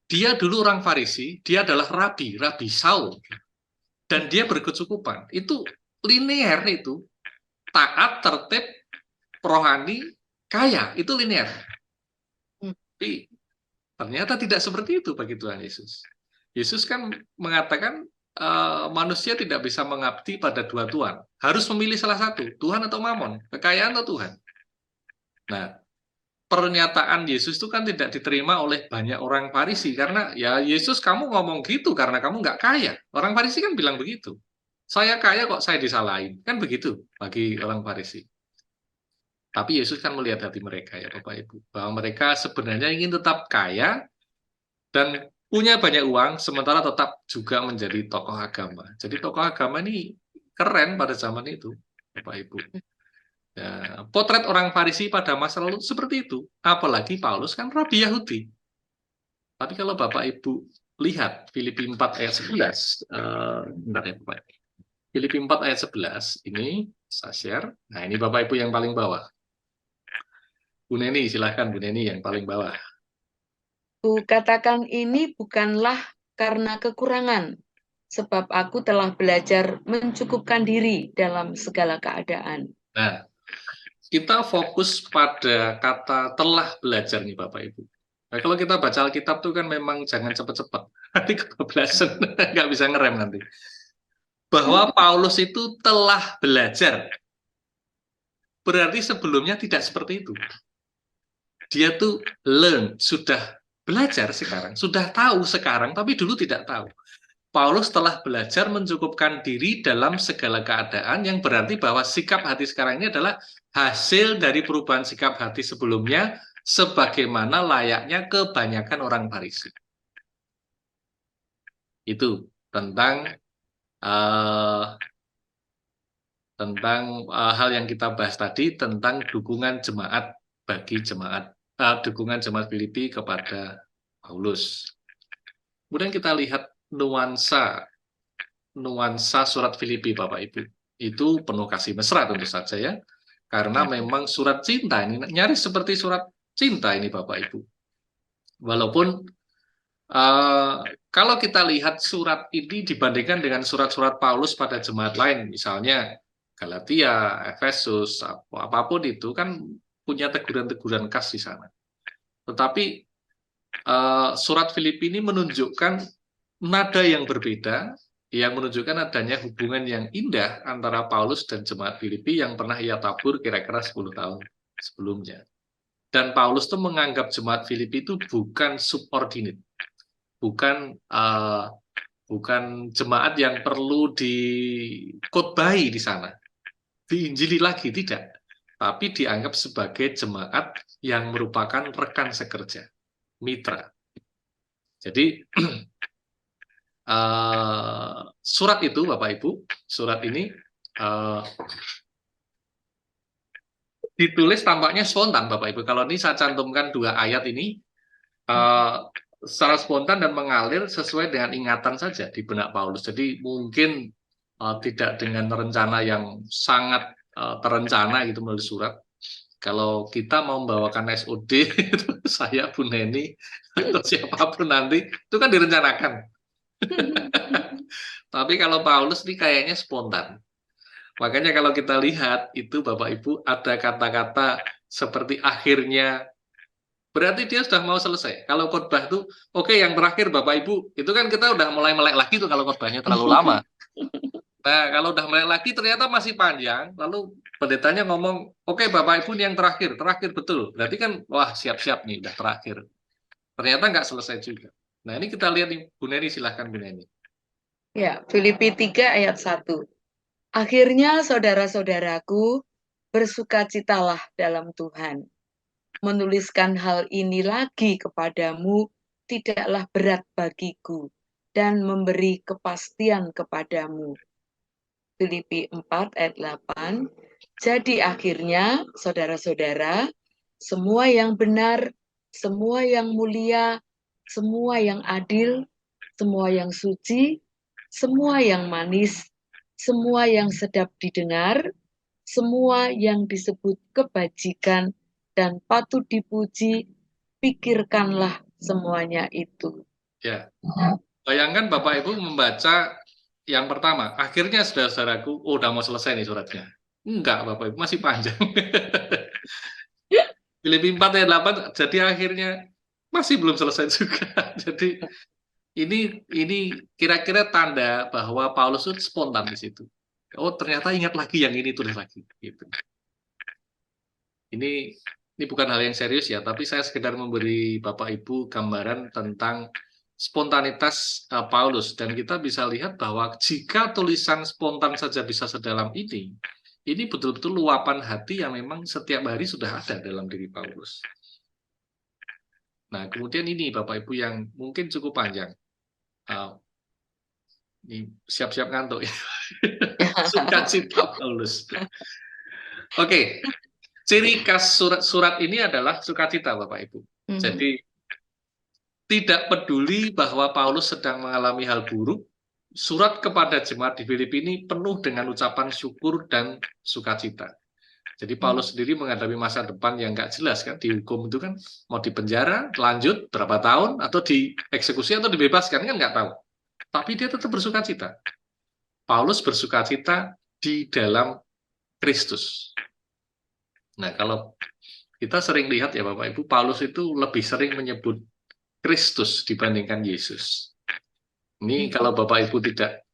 S1: dia dulu orang Farisi, dia adalah Rabi Saul, dan dia berkecukupan. Itu linear, itu taat, tertib, rohani, kaya, itu linear. Tapi ternyata tidak seperti itu bagi Tuhan Yesus. Yesus kan mengatakan manusia tidak bisa mengabdi pada dua tuan. Harus memilih salah satu, Tuhan atau Mamon, kekayaan atau Tuhan. Nah, pernyataan Yesus itu kan tidak diterima oleh banyak orang Farisi karena ya Yesus kamu ngomong gitu karena kamu nggak kaya. Orang Farisi kan bilang begitu. Saya kaya kok saya disalahin. Kan begitu bagi orang Farisi. Tapi Yesus kan melihat hati mereka ya Bapak Ibu. Bahwa mereka sebenarnya ingin tetap kaya dan punya banyak uang sementara tetap juga menjadi tokoh agama. Jadi tokoh agama ini keren pada zaman itu Bapak Ibu. Ya, potret orang Farisi pada masa lalu seperti itu. Apalagi Paulus kan rabi Yahudi. Tapi kalau Bapak Ibu lihat Filipi 4 ayat 11, bentar ya Bapak. Filipi 4 ayat 11, ini saya share. Nah ini Bapak Ibu yang paling bawah. Bu Neni, silahkan Bu Neni yang paling bawah.
S2: Kukatakan ini bukanlah karena kekurangan, sebab aku telah belajar mencukupkan diri dalam segala keadaan.
S1: Nah, kita fokus pada kata telah belajar nih Bapak Ibu. Nah, kalau kita baca Alkitab tuh kan memang jangan cepat-cepat. Nanti kebablasan, nggak bisa ngerem nanti. Bahwa Paulus itu telah belajar. Berarti sebelumnya tidak seperti itu. Dia tuh learn, sudah belajar sekarang, sudah tahu sekarang, tapi dulu tidak tahu. Paulus telah belajar mencukupkan diri dalam segala keadaan, yang berarti bahwa sikap hati sekarang ini adalah hasil dari perubahan sikap hati sebelumnya, sebagaimana layaknya kebanyakan orang Farisi. Itu tentang hal yang kita bahas tadi, tentang dukungan jemaat bagi jemaat, dukungan jemaat Filipi kepada Paulus. Kemudian kita lihat nuansa surat Filipi, Bapak Ibu. Itu penuh kasih mesra tentu saja ya. Karena memang surat cinta ini nyaris seperti surat cinta ini Bapak Ibu. Walaupun kalau kita lihat surat ini dibandingkan dengan surat-surat Paulus pada jemaat lain, misalnya Galatia, Efesus, apapun itu kan punya teguran-teguran khas di sana. Tetapi surat Filipi ini menunjukkan nada yang berbeda, yang menunjukkan adanya hubungan yang indah antara Paulus dan jemaat Filipi yang pernah ia tabur kira-kira 10 tahun sebelumnya. Dan Paulus tuh menganggap jemaat Filipi itu bukan subordinate, bukan jemaat yang perlu dikotbahi di sana, diinjili lagi, tidak. Tapi dianggap sebagai jemaat yang merupakan rekan sekerja, mitra. Jadi surat itu, Bapak Ibu, surat ini ditulis tampaknya spontan, Bapak Ibu. Kalau ini saya cantumkan 2 ayat ini secara spontan dan mengalir sesuai dengan ingatan saja di benak Paulus. Jadi mungkin tidak dengan rencana yang sangat terencana gitu menulis surat. Kalau kita mau membawakan SOD, saya, Bu Neni, atau siapapun nanti, itu kan direncanakan. Tapi kalau Paulus ini kayaknya spontan. Makanya kalau kita lihat itu Bapak Ibu ada kata-kata seperti akhirnya, berarti dia sudah mau selesai. Kalau khotbah itu, oke, yang terakhir Bapak Ibu, itu kan kita udah mulai melek lagi tuh kalau khotbahnya terlalu lama. Nah, kalau udah melek lagi ternyata masih panjang, lalu pendetanya ngomong, oke Bapak Ibu ini yang terakhir betul. Berarti kan, wah siap-siap nih, udah terakhir. Ternyata nggak selesai juga. Nah ini kita lihat nih, Bu Neni, silahkan Bu Neni.
S2: Ya, Filipi 3 ayat 1. Akhirnya saudara-saudaraku, bersukacitalah dalam Tuhan. Menuliskan hal ini lagi kepadamu tidaklah berat bagiku dan memberi kepastian kepadamu. Filipi 4 ayat 8. Jadi akhirnya, saudara-saudara, semua yang benar, semua yang mulia, semua yang adil, semua yang suci, semua yang manis, semua yang sedap didengar, semua yang disebut kebajikan dan patut dipuji, pikirkanlah semuanya itu.
S1: Ya, bayangkan Bapak Ibu membaca yang pertama, akhirnya saudara-saudaraku, oh udah mau selesai nih suratnya. Enggak, Bapak Ibu, masih panjang. Filipi 4 ayat 8, jadi akhirnya masih belum selesai juga. Jadi ini kira-kira tanda bahwa Paulus itu spontan di situ. Oh, ternyata ingat lagi yang ini, tulis lagi. Gitu. Ini bukan hal yang serius ya, tapi saya sekedar memberi Bapak Ibu gambaran tentang spontanitas Paulus, dan kita bisa lihat bahwa jika tulisan spontan saja bisa sedalam ini betul-betul luapan hati yang memang setiap hari sudah ada dalam diri Paulus. Nah, kemudian ini Bapak Ibu yang mungkin cukup panjang. Ini siap-siap ngantuk ya. Sukacita Paulus. Oke, ciri khas surat ini adalah sukacita, Bapak Ibu. Jadi tidak peduli bahwa Paulus sedang mengalami hal buruk, surat kepada jemaat di Filipi ini penuh dengan ucapan syukur dan sukacita. Jadi Paulus sendiri menghadapi masa depan yang nggak jelas kan, dihukum itu kan mau dipenjara, lanjut berapa tahun, atau dieksekusi atau dibebaskan kan nggak tahu. Tapi dia tetap bersukacita. Paulus bersukacita di dalam Kristus. Nah, kalau kita sering lihat ya Bapak Ibu, Paulus itu lebih sering menyebut Kristus dibandingkan Yesus. Ini kalau Bapak Ibu tidak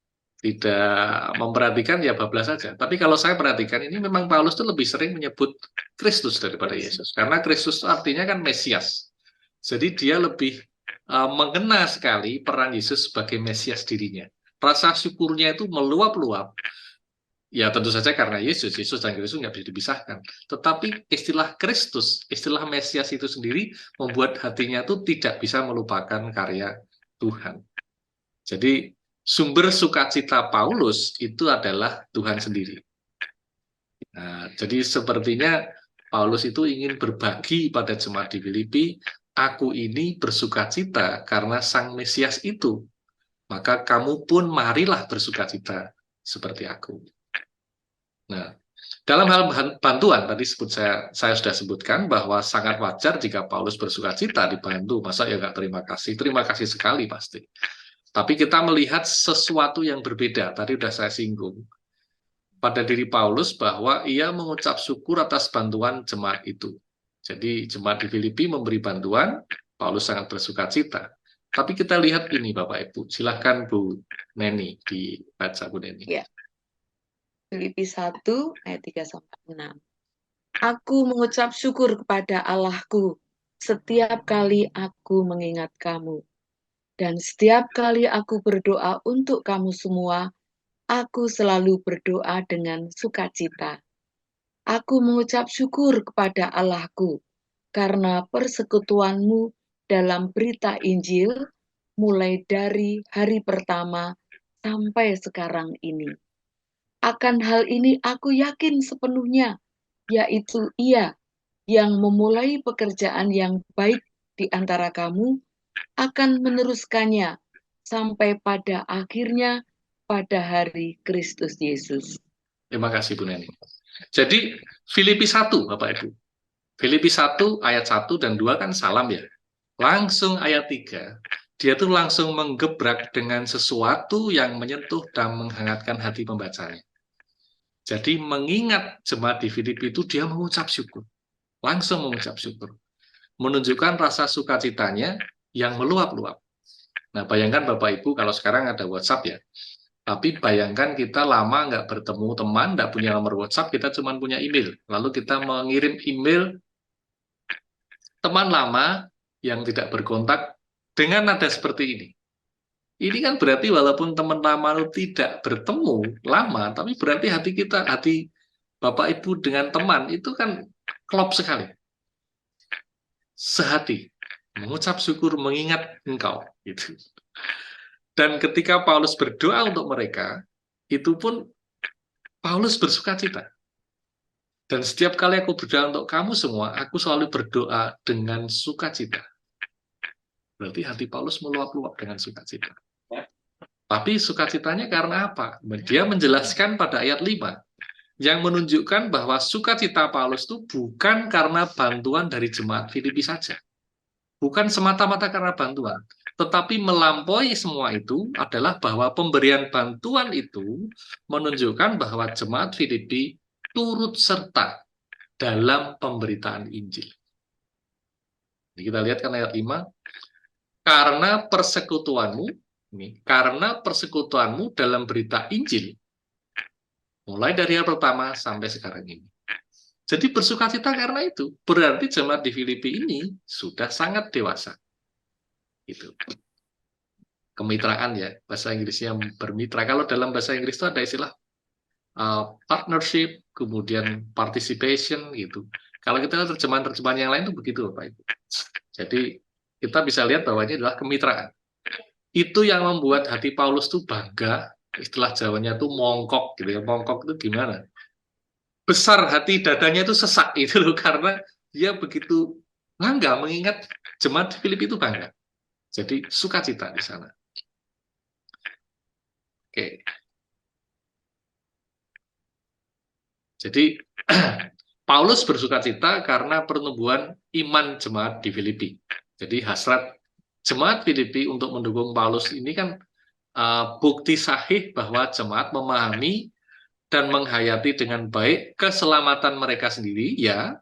S1: memperhatikan ya bablas saja. Tapi kalau saya perhatikan ini memang Paulus itu lebih sering menyebut Kristus daripada Yesus. Karena Kristus artinya kan Mesias. Jadi dia lebih mengena sekali peran Yesus sebagai Mesias dirinya. Rasa syukurnya itu meluap-luap. Ya tentu saja karena Yesus dan Kristus nggak bisa dipisahkan. Tetapi istilah Kristus, istilah Mesias itu sendiri membuat hatinya itu tidak bisa melupakan karya Tuhan. Jadi sumber sukacita Paulus itu adalah Tuhan sendiri. Nah, jadi sepertinya Paulus itu ingin berbagi pada jemaat di Filipi, aku ini bersukacita karena Sang Mesias itu. Maka kamu pun marilah bersukacita seperti aku. Nah, dalam hal bantuan tadi saya sudah sebutkan bahwa sangat wajar jika Paulus bersukacita dibantu. Masa ya nggak terima kasih? Terima kasih sekali pasti. Tapi kita melihat sesuatu yang berbeda. Tadi sudah saya singgung pada diri Paulus bahwa ia mengucap syukur atas bantuan jemaat itu. Jadi jemaat di Filipi memberi bantuan, Paulus sangat bersukacita. Tapi kita lihat ini Bapak Ibu. Silahkan Bu Neni dibaca Bu Neni.
S2: Ya. Filipi 1 ayat 3-6. Aku mengucap syukur kepada Allahku setiap kali aku mengingat kamu. Dan setiap kali aku berdoa untuk kamu semua, aku selalu berdoa dengan sukacita. Aku mengucap syukur kepada Allahku karena persekutuanmu dalam berita Injil mulai dari hari pertama sampai sekarang ini. Akan hal ini aku yakin sepenuhnya, yaitu Ia yang memulai pekerjaan yang baik di antara kamu akan meneruskannya sampai pada akhirnya pada hari Kristus Yesus.
S1: Terima kasih Bu Neni. Jadi Filipi 1 Bapak Ibu. Filipi 1 ayat 1 dan 2 kan salam ya. Langsung ayat 3, dia tuh langsung menggebrak dengan sesuatu yang menyentuh dan menghangatkan hati pembacanya. Jadi mengingat jemaat di Filipi itu dia mengucap syukur. Langsung mengucap syukur. Menunjukkan rasa sukacitanya yang meluap-luap. Nah bayangkan Bapak Ibu kalau sekarang ada WhatsApp ya. Tapi bayangkan kita lama nggak bertemu teman, nggak punya nomor WhatsApp, kita cuma punya email. Lalu kita mengirim email teman lama yang tidak berkontak dengan nada seperti ini. Ini kan berarti walaupun teman lama itu tidak bertemu lama, tapi berarti hati Bapak Ibu dengan teman itu kan klop sekali. Sehati, mengucap syukur mengingat engkau. Gitu. Dan ketika Paulus berdoa untuk mereka, itu pun Paulus bersukacita. Dan setiap kali aku berdoa untuk kamu semua, aku selalu berdoa dengan sukacita. Berarti hati Paulus meluap-luap dengan sukacita. Tapi sukacitanya karena apa? Dia menjelaskan pada ayat 5, yang menunjukkan bahwa sukacita Paulus itu bukan karena bantuan dari jemaat Filipi saja. Bukan semata-mata karena bantuan. Tetapi melampaui semua itu adalah bahwa pemberian bantuan itu menunjukkan bahwa jemaat Filipi turut serta dalam pemberitaan Injil. Jadi kita lihat kan ayat 5, karena persekutuanmu dalam berita Injil, mulai dari yang pertama sampai sekarang ini. Jadi bersukacita karena itu. Berarti jemaat di Filipi ini sudah sangat dewasa. Itu. Kemitraan ya, bahasa Inggrisnya bermitra. Kalau dalam bahasa Inggris itu ada istilah partnership, kemudian participation gitu. Kalau kita lihat terjemahan-terjemahan yang lain itu begitu Bapak Ibu. Jadi kita bisa lihat bahwa ini adalah kemitraan. Itu yang membuat hati Paulus tuh bangga, istilah Jawanya tuh mongkok gitu ya. Mongkok itu gimana? besar hati dadanya itu sesak itu loh, karena dia begitu bangga mengingat jemaat di Filipi itu bangga. Jadi sukacita di sana. Oke. Jadi Paulus bersukacita karena pertumbuhan iman jemaat di Filipi. Jadi hasrat jemaat Filipi untuk mendukung Paulus ini kan bukti sahih bahwa jemaat memahami dan menghayati dengan baik keselamatan mereka sendiri, ya.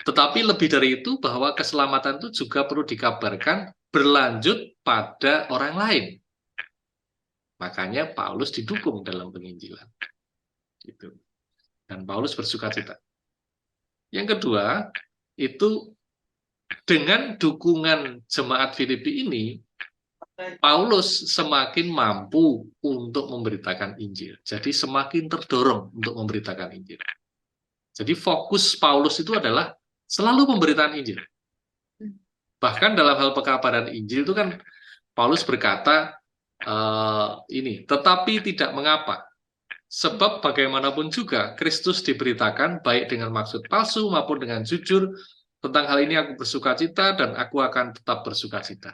S1: Tetapi lebih dari itu, bahwa keselamatan itu juga perlu dikabarkan berlanjut pada orang lain. Makanya Paulus didukung dalam penginjilan. Gitu. Dan Paulus bersukacita. Yang kedua, itu dengan dukungan jemaat Filipi ini, Paulus semakin mampu untuk memberitakan Injil. Jadi semakin terdorong untuk memberitakan Injil. Jadi fokus Paulus itu adalah selalu pemberitaan Injil. Bahkan dalam hal pekabaran Injil itu kan Paulus berkata, tetapi tidak mengapa. Sebab bagaimanapun juga Kristus diberitakan baik dengan maksud palsu maupun dengan jujur. Tentang hal ini aku bersukacita dan aku akan tetap bersukacita.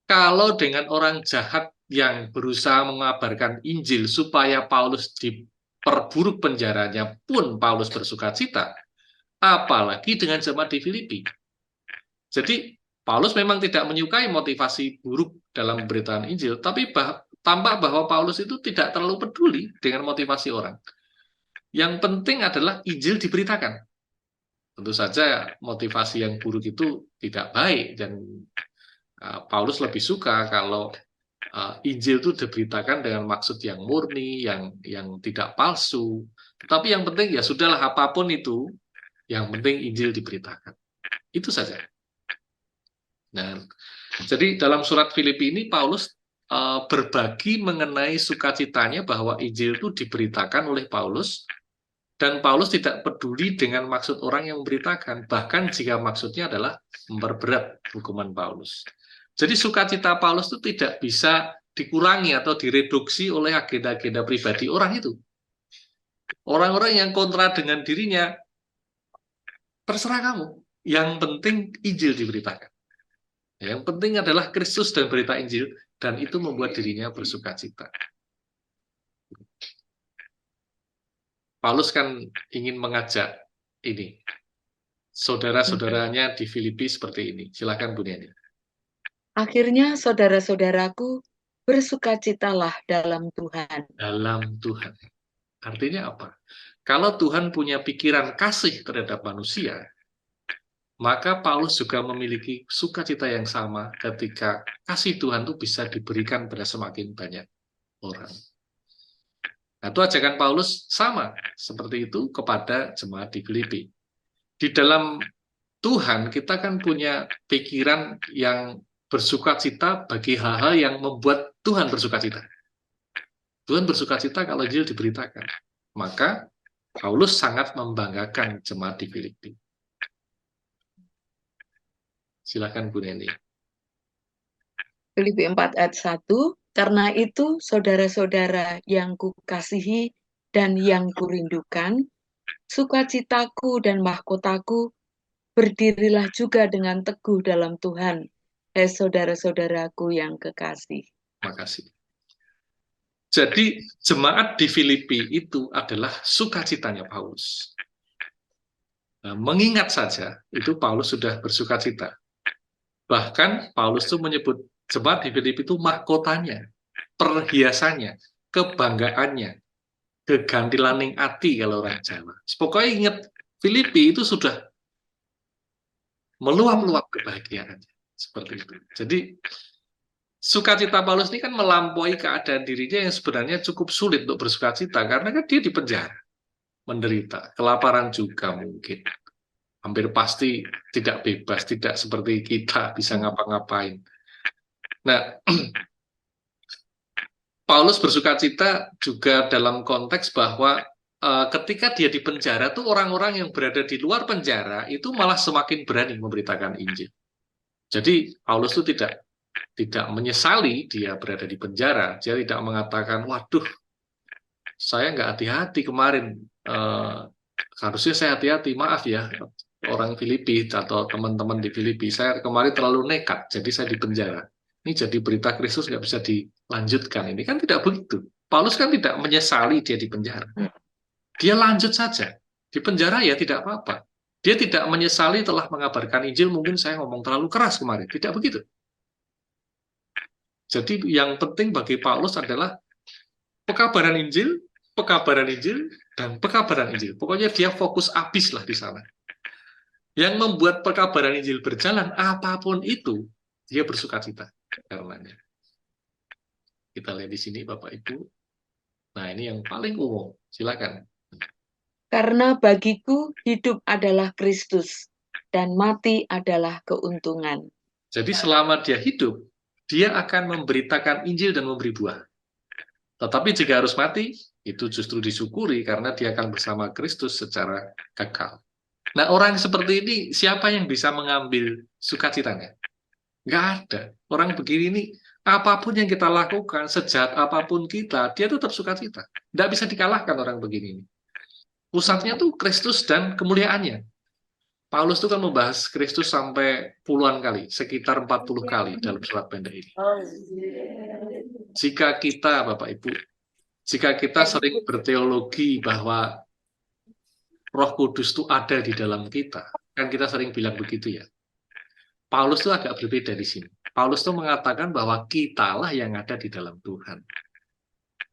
S1: Kalau dengan orang jahat yang berusaha mengabarkan Injil supaya Paulus diperburuk penjaranya pun Paulus bersukacita, apalagi dengan jemaat di Filipi. Jadi Paulus memang tidak menyukai motivasi buruk dalam pemberitaan Injil, tapi tampak bahwa Paulus itu tidak terlalu peduli dengan motivasi orang. Yang penting adalah Injil diberitakan. Tentu saja motivasi yang buruk itu tidak baik, dan Paulus lebih suka kalau Injil itu diberitakan dengan maksud yang murni, yang tidak palsu. Tapi yang penting ya sudahlah, apapun itu, yang penting Injil diberitakan. Itu saja. Nah, jadi dalam surat Filipi ini Paulus berbagi mengenai sukacitanya bahwa Injil itu diberitakan oleh Paulus, dan Paulus tidak peduli dengan maksud orang yang memberitakan, bahkan jika maksudnya adalah memperberat hukuman Paulus. Jadi sukacita Paulus itu tidak bisa dikurangi atau direduksi oleh agenda-agenda pribadi orang itu. Orang-orang yang kontra dengan dirinya, terserah kamu. Yang penting Injil diberitakan. Yang penting adalah Kristus dan berita Injil, dan itu membuat dirinya bersukacita. Paulus kan ingin mengajak ini, saudara-saudaranya di Filipi seperti ini. Silakan Bu Neni.
S2: Akhirnya saudara-saudaraku, bersukacitalah dalam Tuhan.
S1: Dalam Tuhan. Artinya apa? Kalau Tuhan punya pikiran kasih terhadap manusia, maka Paulus juga memiliki sukacita yang sama ketika kasih Tuhan itu bisa diberikan pada semakin banyak orang. Nah, itu ajakan Paulus sama seperti itu kepada jemaat di Filipi. Di dalam Tuhan kita kan punya pikiran yang bersukacita bagi hal-hal yang membuat Tuhan bersukacita. Tuhan bersukacita kalau Injil diberitakan. Maka Paulus sangat membanggakan jemaat di Filipi. Silakan Bu Neni.
S2: Filipi 4 ayat 1, karena itu saudara-saudara yang kukasihi dan yang kurindukan, sukacitaku dan mahkotaku, berdirilah juga dengan teguh dalam Tuhan, saudara-saudaraku yang kekasih.
S1: Makasih. Jadi jemaat di Filipi itu adalah sukacitanya Paulus. Nah, mengingat saja, itu Paulus sudah bersukacita. Bahkan Paulus itu menyebut jemaat di Filipi itu mahkotanya, perhiasannya, kebanggaannya, kegantilaning ati kalau orang Jawa. Pokoknya ingat, Filipi itu sudah meluap-luap kebahagiaannya. Seperti itu. Jadi sukacita Paulus ini kan melampaui keadaan dirinya yang sebenarnya cukup sulit untuk bersukacita, karena kan dia di penjara, menderita, kelaparan juga mungkin. Hampir pasti tidak bebas, tidak seperti kita bisa ngapa-ngapain. Nah, Paulus bersukacita juga dalam konteks bahwa ketika dia di penjara tuh orang-orang yang berada di luar penjara itu malah semakin berani memberitakan Injil. Jadi Paulus itu tidak menyesali dia berada di penjara. Dia tidak mengatakan, waduh, saya nggak hati-hati kemarin. Harusnya saya hati-hati, maaf ya, orang Filipi atau teman-teman di Filipi. Saya kemarin terlalu nekat, jadi saya dipenjara. Ini jadi berita Kristus nggak bisa dilanjutkan. Ini kan tidak begitu. Paulus kan tidak menyesali dia di penjara. Dia lanjut saja. Di penjara ya tidak apa-apa. Dia tidak menyesali telah mengabarkan Injil, mungkin saya ngomong terlalu keras kemarin. Tidak begitu. Jadi yang penting bagi Paulus adalah pekabaran Injil, dan pekabaran Injil. Pokoknya dia fokus habis lah di sana. Yang membuat pekabaran Injil berjalan, apapun itu, dia bersuka cita karenanya. Kita lihat di sini, Bapak Ibu. Nah, ini yang paling umum. Silakan.
S2: Karena bagiku hidup adalah Kristus dan mati adalah keuntungan.
S1: Jadi selama dia hidup, dia akan memberitakan Injil dan memberi buah. Tetapi jika harus mati, itu justru disyukuri karena dia akan bersama Kristus secara kekal. Nah, orang seperti ini, siapa yang bisa mengambil sukacitanya? Nggak ada. Orang begini ini, apapun yang kita lakukan, sejahat apapun kita, dia tetap sukacita. Nggak bisa dikalahkan orang begini ini. Pusatnya tuh Kristus dan kemuliaannya. Paulus itu kan membahas Kristus sampai puluhan kali, sekitar 40 kali dalam surat pendek ini. Jika kita, Bapak Ibu, jika kita sering berteologi bahwa Roh Kudus itu ada di dalam kita, kan kita sering bilang begitu ya. Paulus itu agak berbeda di sini. Paulus itu mengatakan bahwa kitalah yang ada di dalam Tuhan.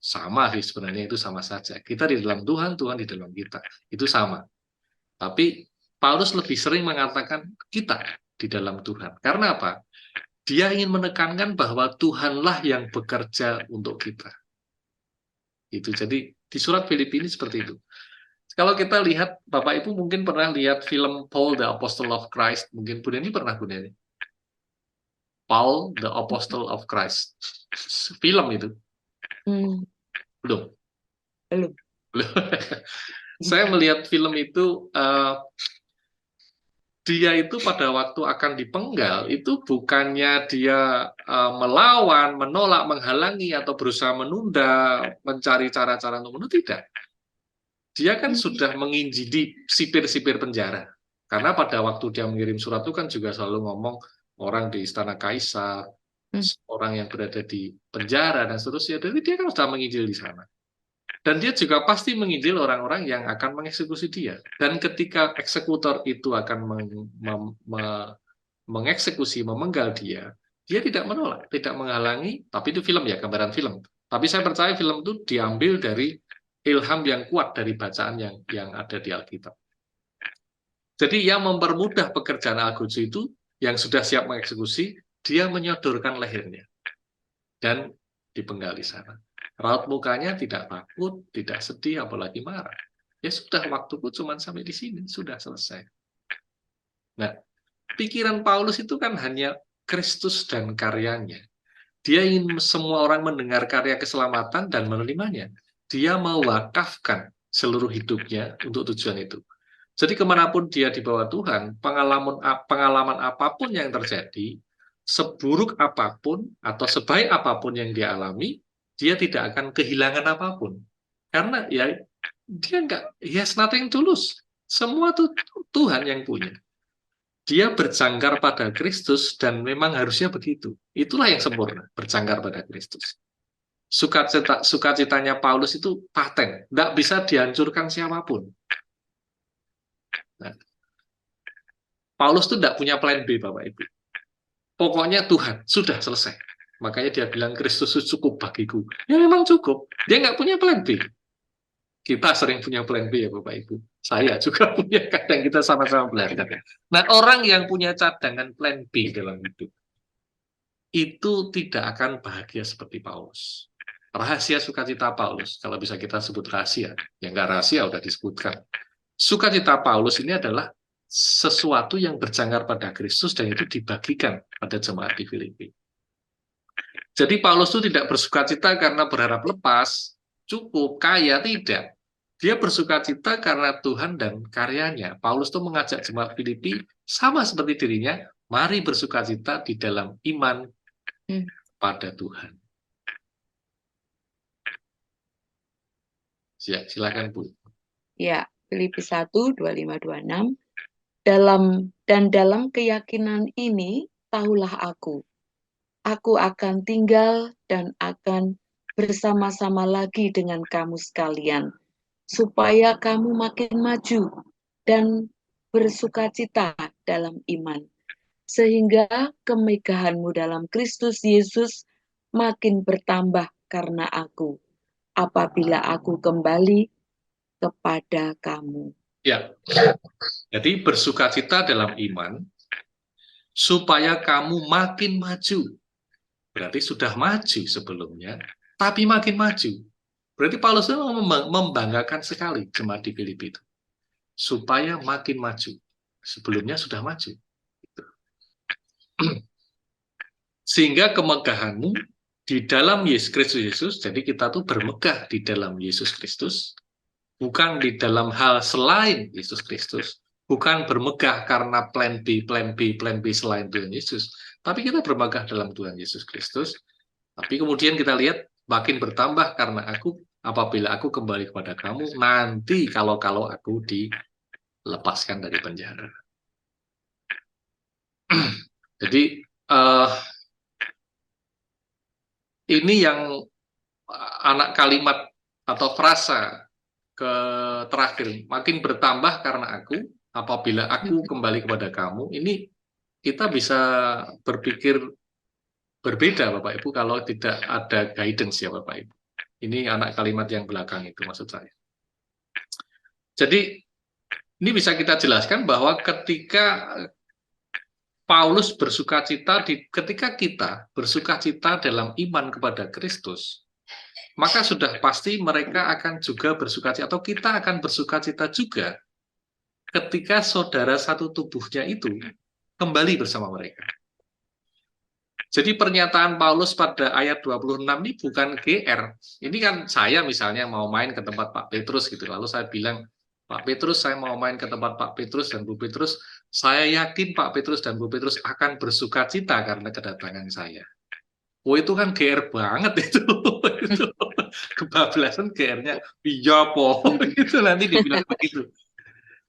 S1: Sama sih sebenarnya, itu sama saja. Kita di dalam Tuhan, Tuhan di dalam kita. Itu sama. Tapi Paulus lebih sering mengatakan kita di dalam Tuhan. Karena apa? Dia ingin menekankan bahwa Tuhanlah yang bekerja untuk kita. Itu. Jadi di surat Filipi ini seperti itu. Kalau kita lihat, Bapak Ibu mungkin pernah lihat film Paul the Apostle of Christ. Mungkin Bu Deni pernah, Bu Deni? Paul the Apostle of Christ. Film itu. Belum?
S2: Belum.
S1: Saya melihat film itu, dia itu pada waktu akan dipenggal, itu bukannya dia melawan, menolak, menghalangi, atau berusaha menunda, mencari cara-cara untuk menunda, tidak. Dia kan sudah menginjili sipir-sipir penjara. Karena pada waktu dia mengirim surat itu kan juga selalu ngomong orang di istana kaisar, orang yang berada di penjara, dan seterusnya. Jadi dia kan sudah menginjil di sana. Dan dia juga pasti menginjil orang-orang yang akan mengeksekusi dia. Dan ketika eksekutor itu akan mengeksekusi, memenggal dia tidak menolak, tidak menghalangi, tapi itu film ya, gambaran film. Tapi saya percaya film itu diambil dari ilham yang kuat dari bacaan yang ada di Alkitab. Jadi yang mempermudah pekerjaan Al-Quds itu, yang sudah siap mengeksekusi, dia menyodorkan lehernya. Dan dipenggal di sana. Raut mukanya tidak takut, tidak sedih, apalagi marah. Ya sudah, waktuku cuma sampai di sini, sudah selesai. Nah, pikiran Paulus itu kan hanya Kristus dan karyanya. Dia ingin semua orang mendengar karya keselamatan dan menerimanya. Dia mewakafkan seluruh hidupnya untuk tujuan itu. Jadi kemanapun dia dibawa Tuhan, pengalaman apapun yang terjadi, seburuk apapun atau sebaik apapun yang dia alami, dia tidak akan kehilangan apapun. Karena ya dia nggak, yes, nothing tulus. Semua itu Tuhan yang punya. Dia berjangkar pada Kristus dan memang harusnya begitu. Itulah yang sempurna, berjangkar pada Kristus. Sukacitanya Paulus itu paten, tidak bisa dihancurkan siapapun. Nah, Paulus itu tidak punya plan B, Bapak Ibu. Pokoknya Tuhan, sudah selesai. Makanya dia bilang Kristus cukup bagiku. Ya memang cukup. Dia nggak punya plan B. Kita sering punya plan B ya Bapak Ibu. Saya juga punya, kadang kita sama-sama belajar. Nah, orang yang punya cadangan plan B dalam hidup, itu tidak akan bahagia seperti Paulus. Rahasia sukacita Paulus, kalau bisa kita sebut rahasia, yang nggak rahasia udah disebutkan. Sukacita Paulus ini adalah sesuatu yang berjangkar pada Kristus dan itu dibagikan pada jemaat di Filipi. Jadi Paulus itu tidak bersukacita karena berharap lepas, cukup, kaya, tidak. Dia bersukacita karena Tuhan dan karyanya. Paulus itu mengajak jemaat Filipi sama seperti dirinya, mari bersukacita di dalam iman pada Tuhan. Silakan Bu.
S2: Ya, Filipi 1, 25, 26. Dalam keyakinan ini, tahulah aku akan tinggal dan akan bersama-sama lagi dengan kamu sekalian, supaya kamu makin maju dan bersukacita dalam iman, sehingga kemegahanmu dalam Kristus Yesus makin bertambah karena aku, apabila aku kembali kepada kamu.
S1: Ya, jadi bersukacita dalam iman supaya kamu makin maju. Berarti sudah maju sebelumnya, tapi makin maju. Berarti Paulus itu membanggakan sekali jemaat di Filipi itu. Supaya makin maju. Sebelumnya sudah maju. Sehingga kemegahanmu di dalam Yesus Kristus, jadi kita tuh bermegah di dalam Yesus Kristus, bukan di dalam hal selain Yesus Kristus, bukan bermegah karena plan B, plan B, plan B selain Tuhan Yesus, tapi kita bermegah dalam Tuhan Yesus Kristus. Tapi kemudian kita lihat makin bertambah karena apabila aku kembali kepada kamu, nanti kalau aku dilepaskan dari penjara. Jadi ini yang anak kalimat atau frasa terakhir, makin bertambah karena apabila aku kembali kepada kamu, ini kita bisa berpikir berbeda Bapak Ibu kalau tidak ada guidance ya Bapak Ibu. Ini anak kalimat yang belakang itu maksud saya. Jadi ini bisa kita jelaskan bahwa ketika Paulus ketika kita bersukacita dalam iman kepada Kristus, maka sudah pasti mereka akan juga bersukacita atau kita akan bersukacita juga ketika saudara satu tubuhnya itu kembali bersama mereka. Jadi pernyataan Paulus pada ayat 26 ini bukan GR. Ini kan saya misalnya mau main ke tempat Pak Petrus gitu. Lalu saya bilang, Pak Petrus saya mau main ke tempat Pak Petrus dan Bu Petrus. Saya yakin Pak Petrus dan Bu Petrus akan bersukacita karena kedatangan saya. Oh itu kan GR banget itu. Itu kebablasan GR-nya. Iya po. Itu nanti dibilang begitu.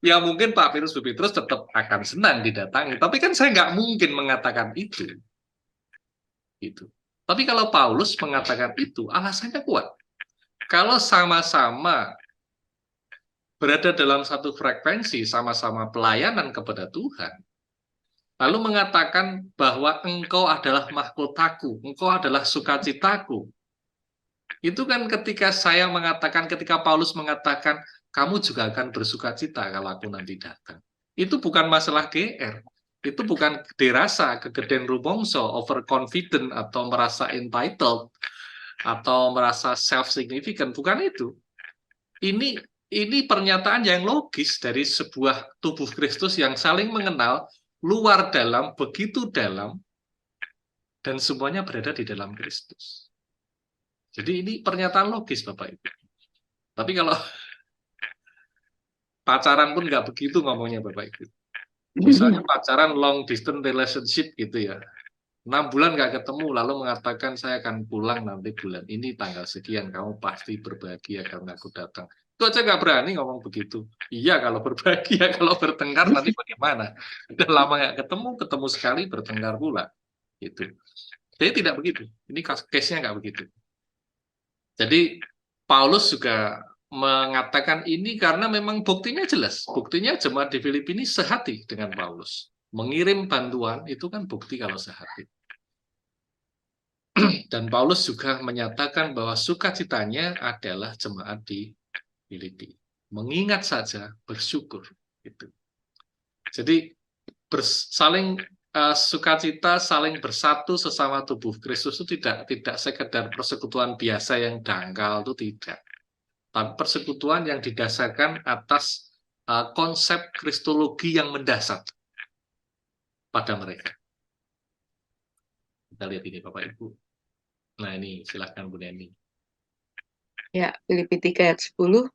S1: Ya mungkin Pak Petrus Bu Petrus tetap akan senang didatangi. Tapi kan saya nggak mungkin mengatakan itu. Gitu. Tapi kalau Paulus mengatakan itu, alasannya kuat. Kalau sama-sama berada dalam satu frekuensi, sama-sama pelayanan kepada Tuhan, lalu mengatakan bahwa engkau adalah mahkotaku, engkau adalah sukacitaku. Itu kan ketika Paulus mengatakan, kamu juga akan bersukacita kalau aku nanti datang. Itu bukan masalah GR. Itu bukan derasa, kegedean rumongso, overconfident, atau merasa entitled, atau merasa self-significant. Bukan itu. Ini pernyataan yang logis dari sebuah tubuh Kristus yang saling mengenal, luar dalam, begitu dalam, dan semuanya berada di dalam Kristus. Jadi ini pernyataan logis Bapak Ibu. Tapi kalau pacaran pun nggak begitu ngomongnya Bapak Ibu. Misalnya pacaran long distance relationship gitu ya. 6 bulan nggak ketemu, lalu mengatakan saya akan pulang nanti bulan ini tanggal sekian, kamu pasti berbahagia karena aku datang. Itu aja nggak berani ngomong begitu. Iya kalau berbahagia, kalau bertengkar nanti bagaimana? Udah lama nggak ketemu sekali bertengkar pula. Gitu. Jadi tidak begitu. Ini case-nya nggak begitu. Jadi Paulus juga mengatakan ini karena memang buktinya jelas. Buktinya jemaat di Filipi ini sehati dengan Paulus. Mengirim bantuan itu kan bukti kalau sehati. Dan Paulus juga menyatakan bahwa sukacitanya adalah jemaat di Filipi. Mengingat saja, bersyukur. Gitu. Jadi saling sukacita, saling bersatu sesama tubuh Kristus itu tidak sekedar persekutuan biasa yang dangkal, itu tidak. Tapi persekutuan yang didasarkan atas konsep kristologi yang mendasar pada mereka. Kita lihat ini Bapak Ibu. Nah ini silahkan Bu Neni.
S2: Ya, Filipi 3 ayat 10.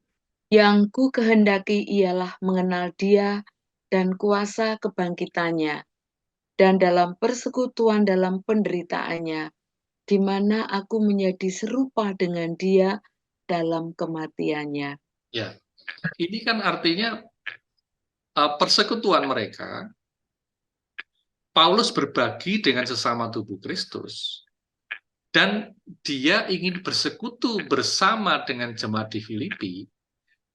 S2: Yang ku kehendaki ialah mengenal Dia dan kuasa kebangkitannya, dan dalam persekutuan dalam penderitaannya, di mana aku menjadi serupa dengan Dia dalam kematiannya.
S1: Ya, ini kan artinya persekutuan mereka, Paulus berbagi dengan sesama tubuh Kristus, dan dia ingin bersekutu bersama dengan jemaat di Filipi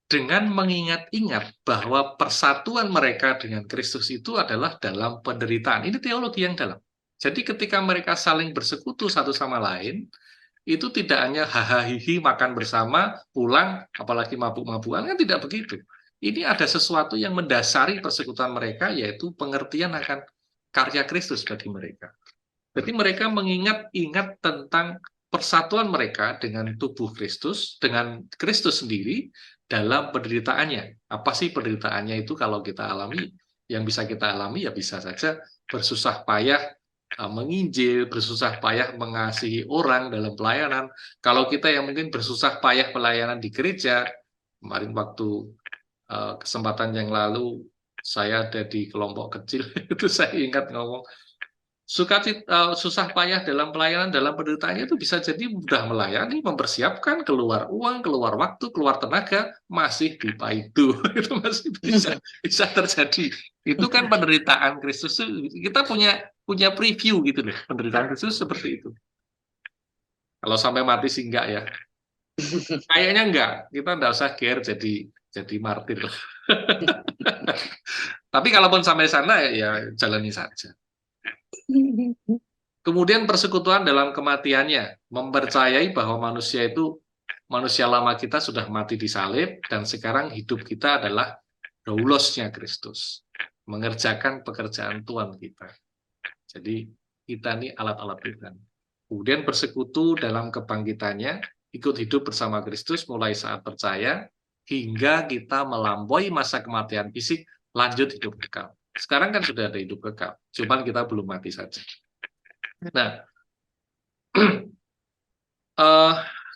S1: dengan mengingat-ingat bahwa persatuan mereka dengan Kristus itu adalah dalam penderitaan. Ini teologi yang dalam. Jadi ketika mereka saling bersekutu satu sama lain, itu tidak hanya hahaha makan bersama, pulang, apalagi mabuk-mabukan, kan tidak begitu. Ini ada sesuatu yang mendasari persekutuan mereka, yaitu pengertian akan karya Kristus bagi mereka. Jadi mereka mengingat-ingat tentang persatuan mereka dengan tubuh Kristus, dengan Kristus sendiri dalam penderitaannya. Apa sih penderitaannya itu kalau kita alami? Yang bisa kita alami ya bisa saja bersusah payah menginjil, bersusah payah mengasihi orang dalam pelayanan. Kalau kita yang mungkin bersusah payah pelayanan di gereja, kemarin waktu kesempatan yang lalu saya ada di kelompok kecil, itu saya ingat ngomong, susah payah dalam pelayanan, dalam penderitaannya itu bisa jadi mudah melayani, mempersiapkan, keluar uang, keluar waktu, keluar tenaga, masih lupa itu. Itu masih bisa terjadi. Itu kan penderitaan Kristus. Kita punya preview gitu loh. Penderitaan Kristus seperti itu. Kalau sampai mati sih enggak ya. Kayaknya enggak. Kita enggak usah jadi martir. Tapi kalaupun sampai sana ya jalani saja. Kemudian persekutuan dalam kematiannya, mempercayai bahwa manusia lama kita sudah mati di salib, dan sekarang hidup kita adalah doulosnya Kristus, mengerjakan pekerjaan Tuhan kita. Jadi kita ini alat-alat Tuhan. Kemudian bersekutu dalam kebangkitannya, ikut hidup bersama Kristus mulai saat percaya, hingga kita melampaui masa kematian fisik, lanjut hidup kekal. Sekarang kan sudah ada hidup kekal, cuman kita belum mati saja. Nah,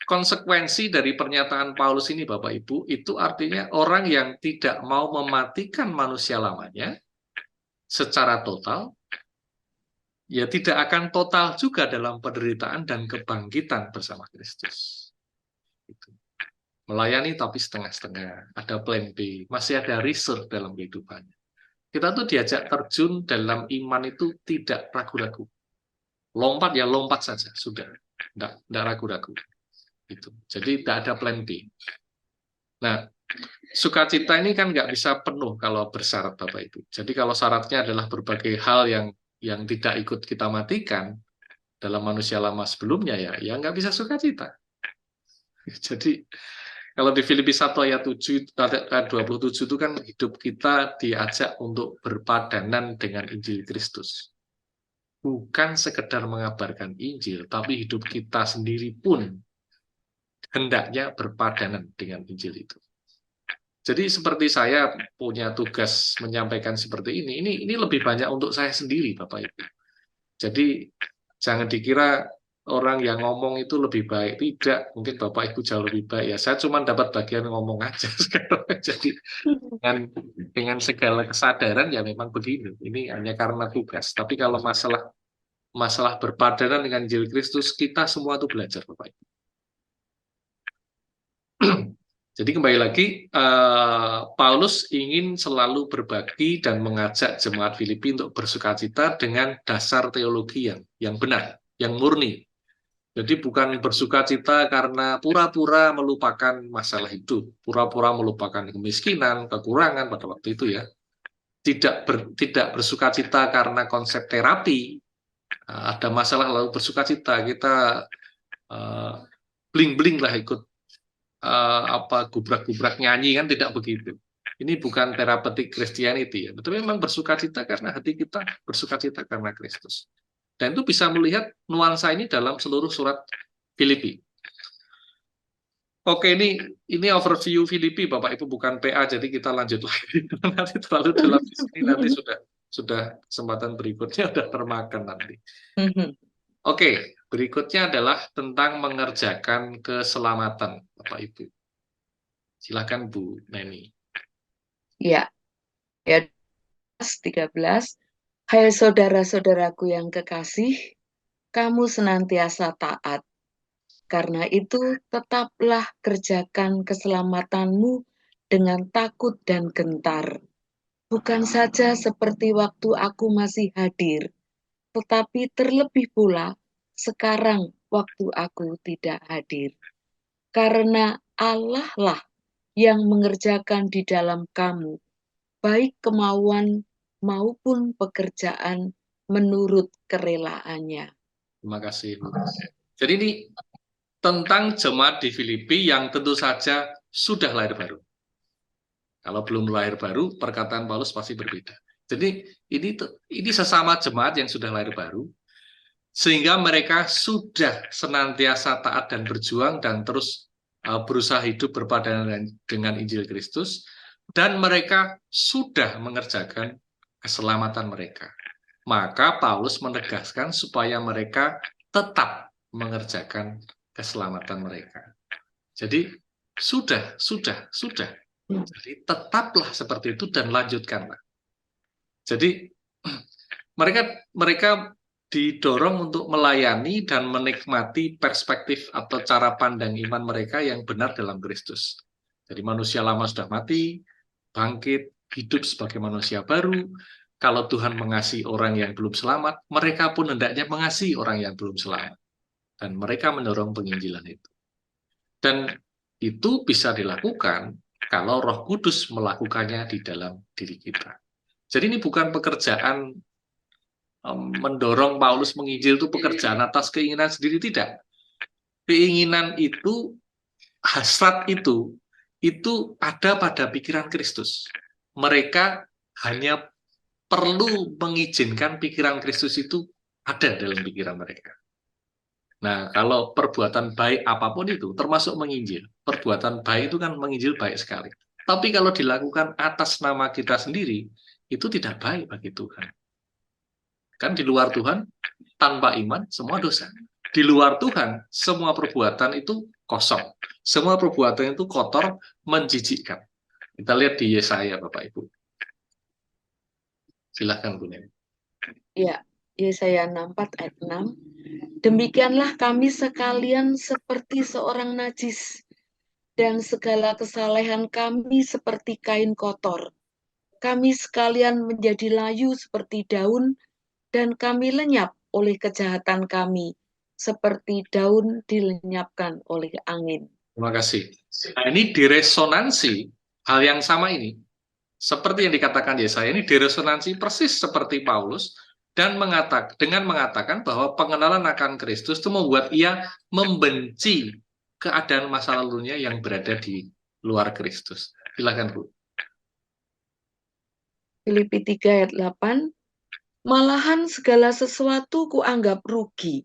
S1: konsekuensi dari pernyataan Paulus ini, Bapak Ibu, itu artinya orang yang tidak mau mematikan manusia lamanya secara total, ya tidak akan total juga dalam penderitaan dan kebangkitan bersama Kristus. Melayani tapi setengah-setengah, ada plan B, masih ada reserve dalam kehidupannya. Kita tuh diajak terjun dalam iman itu tidak ragu-ragu. Lompat ya lompat saja, sudah. Tidak ragu-ragu. Gitu. Jadi tidak ada plan B. Nah, sukacita ini kan nggak bisa penuh kalau bersyarat, Bapak Ibu. Jadi kalau syaratnya adalah berbagai hal yang tidak ikut kita matikan dalam manusia lama sebelumnya, ya nggak bisa sukacita. Jadi kalau di Filipi 1 ayat 27 itu kan hidup kita diajak untuk berpadanan dengan Injil Kristus. Bukan sekedar mengabarkan Injil, tapi hidup kita sendiri pun hendaknya berpadanan dengan Injil itu. Jadi seperti saya punya tugas menyampaikan seperti ini lebih banyak untuk saya sendiri, Bapak Ibu. Jadi jangan dikira orang yang ngomong itu lebih baik, tidak. Mungkin Bapak Ibu jauh lebih baik. Ya, saya cuma dapat bagian ngomong aja sekarang. Jadi dengan segala kesadaran ya memang begini. Ini hanya karena tugas. Tapi kalau masalah berpadanan dengan Injil Kristus, kita semua itu belajar, Bapak Ibu. Jadi kembali lagi, Paulus ingin selalu berbagi dan mengajak jemaat Filipi untuk bersukacita dengan dasar teologi yang benar, yang murni. Jadi bukan bersukacita karena pura-pura melupakan masalah hidup, pura-pura melupakan kemiskinan, kekurangan pada waktu itu ya. Tidak bersukacita karena konsep terapi, ada masalah lalu bersukacita, kita bling-bling lah ikut gubrak-gubrak nyanyi, kan tidak begitu. Ini bukan terapeutik Christianity ya, tapi memang bersukacita karena hati kita bersukacita karena Kristus. Dan itu bisa melihat nuansa ini dalam seluruh surat Filipi. Oke, ini overview Filipi, Bapak Ibu, bukan PA, jadi kita lanjut lagi. Nanti terlalu dalam di sini, nanti sudah kesempatan berikutnya sudah termakan nanti. Oke, berikutnya adalah tentang mengerjakan keselamatan, Bapak Ibu. Silakan Bu Neni.
S2: Ya, ayat 13. Hai saudara-saudaraku yang kekasih, kamu senantiasa taat. Karena itu, tetaplah kerjakan keselamatanmu dengan takut dan gentar. Bukan saja seperti waktu aku masih hadir, tetapi terlebih pula sekarang waktu aku tidak hadir. Karena Allah lah yang mengerjakan di dalam kamu, baik kemauan maupun pekerjaan menurut kerelaannya.
S1: Terima kasih, Bu. Jadi ini tentang jemaat di Filipi yang tentu saja sudah lahir baru. Kalau belum lahir baru, perkataan Paulus pasti berbeda. Jadi ini sesama jemaat yang sudah lahir baru, sehingga mereka sudah senantiasa taat dan berjuang dan terus berusaha hidup berpadangan dengan Injil Kristus, dan mereka sudah mengerjakan keselamatan mereka. Maka Paulus menegaskan supaya mereka tetap mengerjakan keselamatan mereka. Jadi sudah. Jadi tetaplah seperti itu dan lanjutkanlah. Jadi mereka didorong untuk melayani dan menikmati perspektif atau cara pandang iman mereka yang benar dalam Kristus. Jadi manusia lama sudah mati, bangkit, hidup sebagai manusia baru. Kalau Tuhan mengasihi orang yang belum selamat, mereka pun hendaknya mengasihi orang yang belum selamat. Dan mereka mendorong penginjilan itu. Dan itu bisa dilakukan kalau Roh Kudus melakukannya di dalam diri kita. Jadi ini bukan pekerjaan mendorong Paulus menginjil itu pekerjaan atas keinginan sendiri, tidak. Keinginan itu, hasrat itu ada pada pikiran Kristus. Mereka hanya perlu mengizinkan pikiran Kristus itu ada dalam pikiran mereka. Nah, kalau perbuatan baik apapun itu, termasuk menginjil, perbuatan baik itu kan menginjil baik sekali. Tapi kalau dilakukan atas nama kita sendiri, itu tidak baik bagi Tuhan. Kan di luar Tuhan, tanpa iman, semua dosa. Di luar Tuhan, semua perbuatan itu kosong. Semua perbuatan itu kotor, menjijikkan. Kita lihat di Yesaya, Bapak Ibu. Silahkan, Bu Neni.
S2: Ya, Yesaya 64 ayat 6. Demikianlah kami sekalian seperti seorang najis, dan segala kesalehan kami seperti kain kotor. Kami sekalian menjadi layu seperti daun, dan kami lenyap oleh kejahatan kami, seperti daun dilenyapkan oleh angin.
S1: Terima kasih. Nah, ini diresonansi hal yang sama ini. Seperti yang dikatakan Yesaya, ini diresonansi persis seperti Paulus, dan dengan mengatakan bahwa pengenalan akan Kristus itu membuat ia membenci keadaan masa lalunya yang berada di luar Kristus. Silakan, Bu.
S2: Filipi 3 ayat 8. Malahan segala sesuatu kuanggap rugi,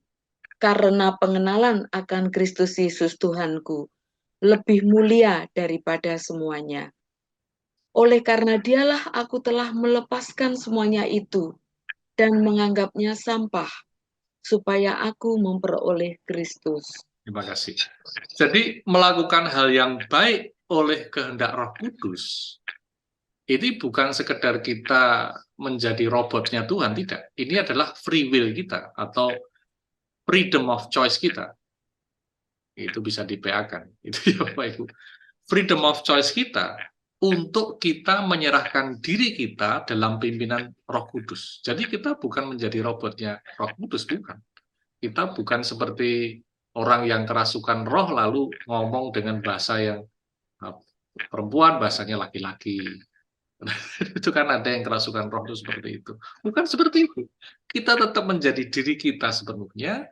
S2: karena pengenalan akan Kristus Yesus Tuhanku lebih mulia daripada semuanya. Oleh karena dialah aku telah melepaskan semuanya itu dan menganggapnya sampah, supaya aku memperoleh Kristus.
S1: Terima kasih. Jadi melakukan hal yang baik oleh kehendak Roh Kudus, ini bukan sekedar kita menjadi robotnya Tuhan, tidak. Ini adalah free will kita atau freedom of choice kita. Itu bisa di-PA-kan. Itu ya Bapak Ibu. Freedom of choice kita untuk kita menyerahkan diri kita dalam pimpinan Roh Kudus. Jadi kita bukan menjadi robotnya Roh Kudus, bukan. Kita bukan seperti orang yang kerasukan roh lalu ngomong dengan bahasa yang perempuan, bahasanya laki-laki. Itu kan ada yang kerasukan roh itu seperti itu. Bukan seperti itu. Kita tetap menjadi diri kita sepenuhnya.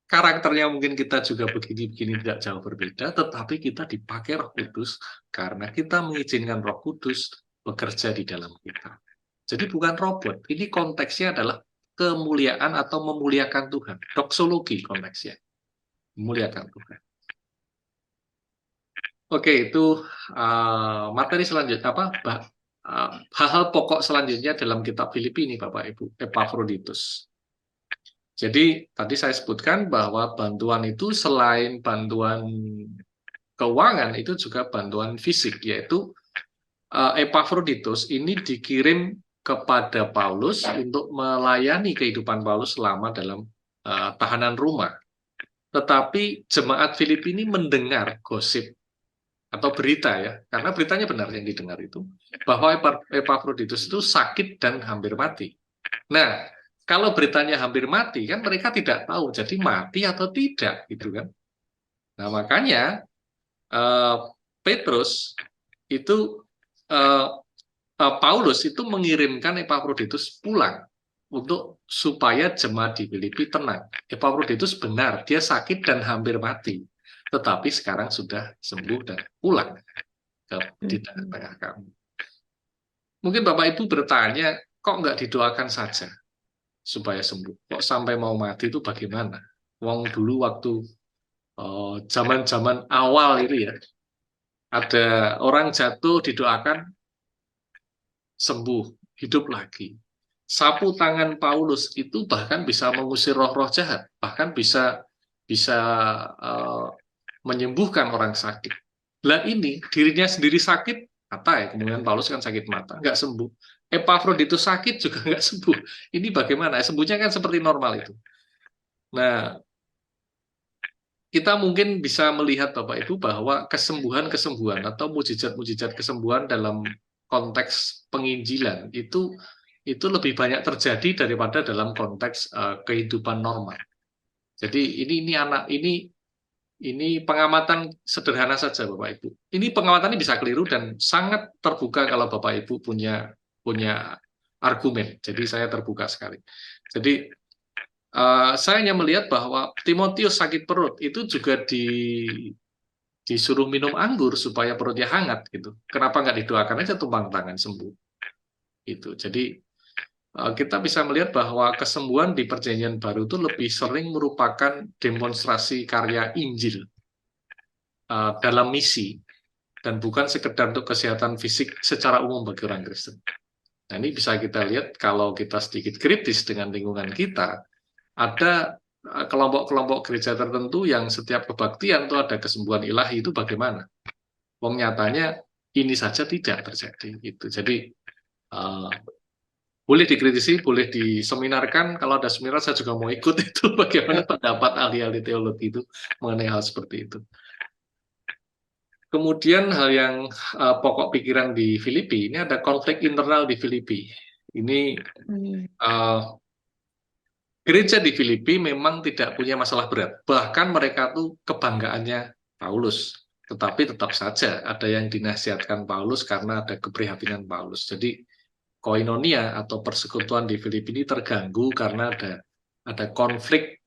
S1: Karakternya mungkin kita juga begini-begini tidak jauh berbeda, tetapi kita dipakai Roh Kudus karena kita mengizinkan Roh Kudus bekerja di dalam kita. Jadi bukan robot. Ini konteksnya adalah kemuliaan atau memuliakan Tuhan. Doksologi konteksnya. Memuliakan Tuhan. Oke, itu materi selanjutnya apa? Hal-hal pokok selanjutnya dalam kitab Filipi ini, Bapak Ibu, Epafroditus. Jadi tadi saya sebutkan bahwa bantuan itu selain bantuan keuangan itu juga bantuan fisik, yaitu Epafroditus ini dikirim kepada Paulus untuk melayani kehidupan Paulus selama dalam tahanan rumah. Tetapi jemaat Filipi ini mendengar gosip atau berita ya, karena beritanya benar yang didengar itu, bahwa Epafroditus itu sakit dan hampir mati. Nah, kalau beritanya hampir mati, kan mereka tidak tahu, jadi mati atau tidak, gitu kan. Nah, makanya Petrus itu, Paulus itu mengirimkan Epafroditus pulang untuk supaya jemaat di Filipi tenang. Epafroditus benar, dia sakit dan hampir mati, tetapi sekarang sudah sembuh dan pulang di tengah-tengah kamu. Mungkin Bapak Ibu bertanya, kok nggak didoakan saja supaya sembuh? Kok sampai mau mati itu bagaimana? Wong dulu waktu zaman-zaman awal itu ya, ada orang jatuh didoakan sembuh, hidup lagi. Sapu tangan Paulus itu bahkan bisa mengusir roh-roh jahat, bahkan bisa bisa uh, menyembuhkan orang sakit. Lah ini dirinya sendiri sakit, mata ya, kemudian Paulus kan sakit mata, nggak sembuh. Epafroditus sakit juga nggak sembuh. Ini bagaimana? Sembuhnya kan seperti normal itu. Nah, kita mungkin bisa melihat Bapak Ibu bahwa kesembuhan-kesembuhan atau mujizat-mujizat kesembuhan dalam konteks penginjilan itu lebih banyak terjadi daripada dalam konteks kehidupan normal. Jadi ini pengamatan sederhana saja Bapak Ibu. Ini pengamatan ini bisa keliru dan sangat terbuka kalau Bapak Ibu punya argumen. Jadi saya terbuka sekali. Jadi saya hanya melihat bahwa Timotius sakit perut itu juga disuruh minum anggur supaya perutnya hangat gitu. Kenapa nggak didoakan aja tumpang tangan sembuh? Itu. Jadi kita bisa melihat bahwa kesembuhan di Perjanjian Baru itu lebih sering merupakan demonstrasi karya Injil dalam misi dan bukan sekedar untuk kesehatan fisik secara umum bagi orang Kristen. Nah, ini bisa kita lihat kalau kita sedikit kritis dengan lingkungan kita, ada kelompok-kelompok gereja tertentu yang setiap kebaktian itu ada kesembuhan ilahi, itu bagaimana? Wong nyatanya ini saja tidak terjadi. Itu. Jadi boleh dikritisi, boleh diseminarkan. Kalau ada seminar saya juga mau ikut itu bagaimana pendapat ahli-ahli teologi itu mengenai hal seperti itu. Kemudian hal yang pokok pikiran di Filipi, ini ada konflik internal di Filipi. Ini gereja di Filipi memang tidak punya masalah berat. Bahkan mereka tuh kebanggaannya Paulus. Tetapi tetap saja ada yang dinasihatkan Paulus karena ada keprihatinan Paulus. Jadi koinonia atau persekutuan di Filipi ini terganggu karena ada konflik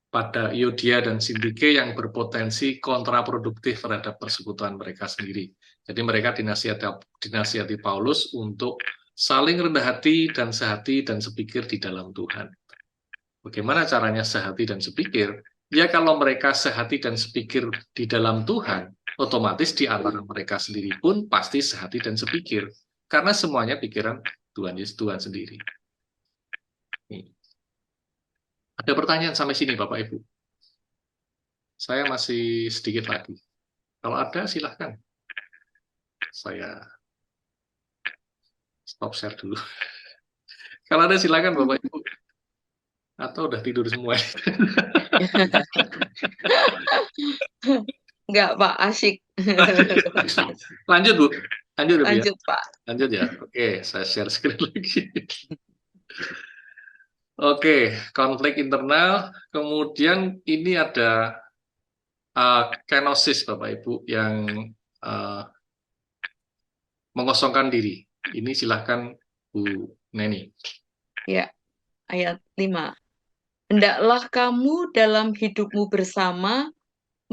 S1: pada Iodia dan Sintike yang berpotensi kontraproduktif terhadap persekutuan mereka sendiri. Jadi mereka dinasihati Paulus untuk saling rendah hati dan sehati dan sepikir di dalam Tuhan. Bagaimana caranya sehati dan sepikir? Ya kalau mereka sehati dan sepikir di dalam Tuhan, otomatis di antara mereka sendiri pun pasti sehati dan sepikir. Karena semuanya pikiran Tuhan Yesus, Tuhan sendiri. Nih. Ada pertanyaan sampai sini Bapak Ibu? Saya masih sedikit lagi. Kalau ada silahkan. Saya stop share dulu. Kalau ada silahkan Bapak Ibu. Atau udah tidur semua?
S2: Enggak, Pak, asyik.
S1: Lanjut, Bu. Lanjut, Bu,
S2: Lanjut,
S1: ya.
S2: Pak.
S1: Lanjut ya. Oke, saya share screen lagi. Oke, konflik internal. Kemudian ini ada kenosis, Bapak Ibu, yang mengosongkan diri. Ini silahkan Bu Neni.
S2: Ya, ayat 5. Hendaklah kamu dalam hidupmu bersama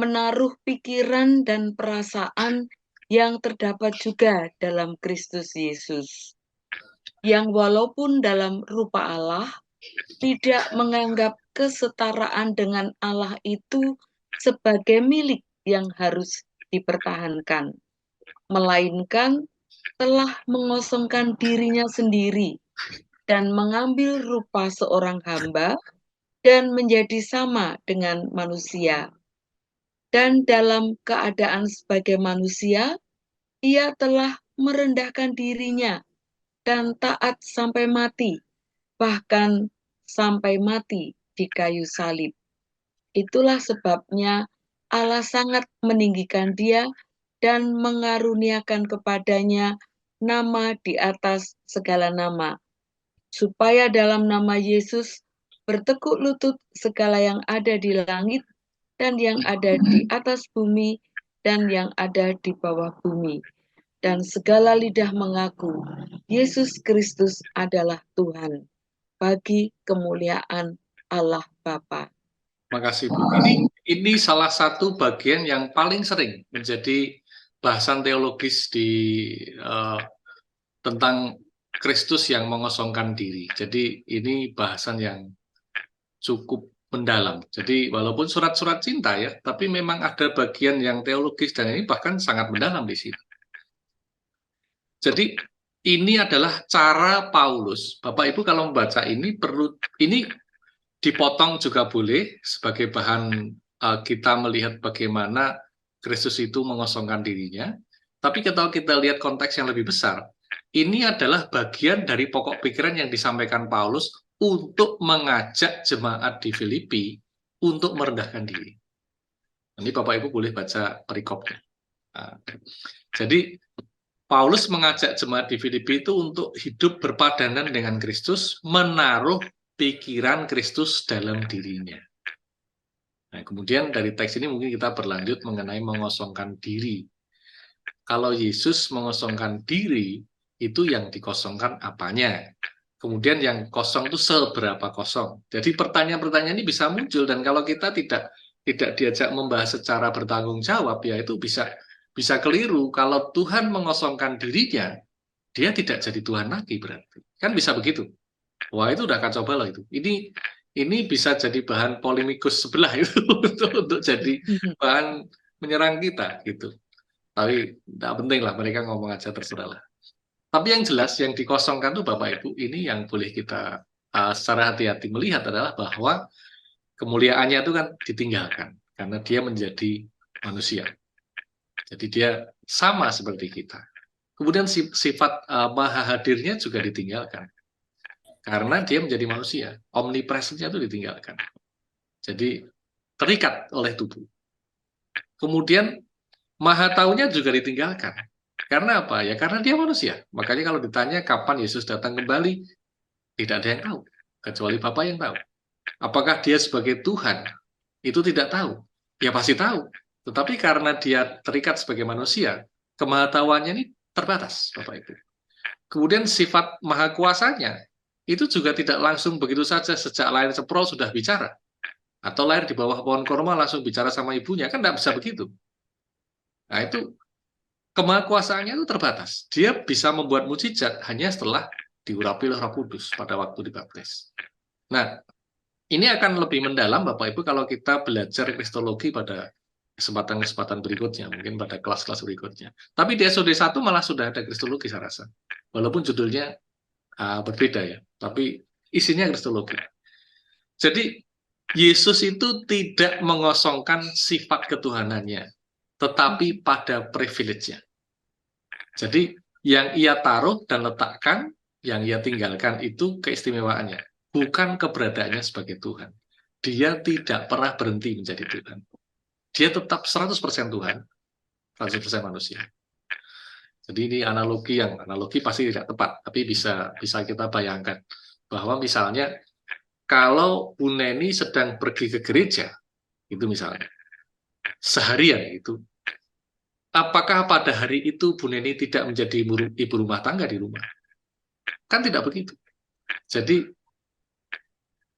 S2: menaruh pikiran dan perasaan yang terdapat juga dalam Kristus Yesus, yang walaupun dalam rupa Allah, tidak menganggap kesetaraan dengan Allah itu sebagai milik yang harus dipertahankan, melainkan telah mengosongkan dirinya sendiri dan mengambil rupa seorang hamba dan menjadi sama dengan manusia. Dan dalam keadaan sebagai manusia, ia telah merendahkan dirinya dan taat sampai mati, bahkan sampai mati di kayu salib. Itulah sebabnya Allah sangat meninggikan dia dan mengaruniakan kepadanya nama di atas segala nama, supaya dalam nama Yesus bertekuk lutut segala yang ada di langit dan yang ada di atas bumi dan yang ada di bawah bumi, dan segala lidah mengaku Yesus Kristus adalah Tuhan, bagi kemuliaan Allah Bapa.
S1: Makasih Bu. Ini salah satu bagian yang paling sering menjadi bahasan teologis tentang Kristus yang mengosongkan diri. Jadi ini bahasan yang cukup mendalam. Jadi walaupun surat-surat cinta ya, tapi memang ada bagian yang teologis dan ini bahkan sangat mendalam di sini. Jadi ini adalah cara Paulus. Bapak Ibu kalau membaca ini ini dipotong juga boleh sebagai bahan kita melihat bagaimana Kristus itu mengosongkan dirinya. Tapi kalau kita lihat konteks yang lebih besar, ini adalah bagian dari pokok pikiran yang disampaikan Paulus untuk mengajak jemaat di Filipi untuk merendahkan diri. Ini Bapak Ibu boleh baca perikopnya. Jadi Paulus mengajak jemaat di Filipi itu untuk hidup berpadangan dengan Kristus, menaruh pikiran Kristus dalam dirinya. Nah, kemudian dari teks ini mungkin kita berlanjut mengenai mengosongkan diri. Kalau Yesus mengosongkan diri, itu yang dikosongkan apanya? Kemudian yang kosong itu seberapa kosong? Jadi pertanyaan-pertanyaan ini bisa muncul, dan kalau kita tidak diajak membahas secara bertanggung jawab, ya itu bisa keliru. Kalau Tuhan mengosongkan dirinya, dia tidak jadi Tuhan lagi berarti. Kan bisa begitu. Wah, itu udah kacau balau itu. Ini bisa jadi bahan polemikus sebelah itu untuk jadi bahan menyerang kita gitu. Tapi tidak penting lah, mereka ngomong aja terserah lah. Tapi yang jelas yang dikosongkan tuh Bapak Ibu, ini yang boleh kita secara hati-hati melihat adalah bahwa kemuliaannya itu kan ditinggalkan karena dia menjadi manusia. Jadi dia sama seperti kita. Kemudian sifat maha hadirnya juga ditinggalkan. Karena dia menjadi manusia. Omnipresence-nya itu ditinggalkan. Jadi terikat oleh tubuh. Kemudian maha taunya juga ditinggalkan. Karena apa? Ya karena dia manusia. Makanya kalau ditanya kapan Yesus datang kembali, tidak ada yang tahu. Kecuali Bapa yang tahu. Apakah dia sebagai Tuhan? Itu tidak tahu. Ya pasti tahu. Tetapi karena dia terikat sebagai manusia, kemahatauannya ini terbatas, Bapak Ibu. Kemudian sifat maha kuasanya itu juga tidak langsung begitu saja sejak lahir ceprol sudah bicara. Atau lahir di bawah pohon korma langsung bicara sama ibunya, kan tidak bisa begitu. Nah itu kemahakuasaannya itu terbatas. Dia bisa membuat mujizat hanya setelah diurapi oleh Roh Kudus pada waktu dibaptis. Nah, ini akan lebih mendalam Bapak Ibu kalau kita belajar kristologi pada kesempatan-kesempatan berikutnya, mungkin pada kelas-kelas berikutnya. Tapi di SOD 1 malah sudah ada kristologi saya rasa. Walaupun judulnya berbeda ya, tapi isinya kristologi. Jadi Yesus itu tidak mengosongkan sifat ketuhanannya, tetapi pada privilege-nya. Jadi yang ia taruh dan letakkan, yang ia tinggalkan itu keistimewaannya, bukan keberadaannya sebagai Tuhan. Dia tidak pernah berhenti menjadi Tuhan. Dia tetap 100% Tuhan, 100% manusia. Jadi ini analogi pasti tidak tepat, tapi bisa kita bayangkan bahwa misalnya kalau Bu Neni sedang pergi ke gereja, itu misalnya seharian itu, apakah pada hari itu Bu Neni tidak menjadi ibu rumah tangga di rumah? Kan tidak begitu. Jadi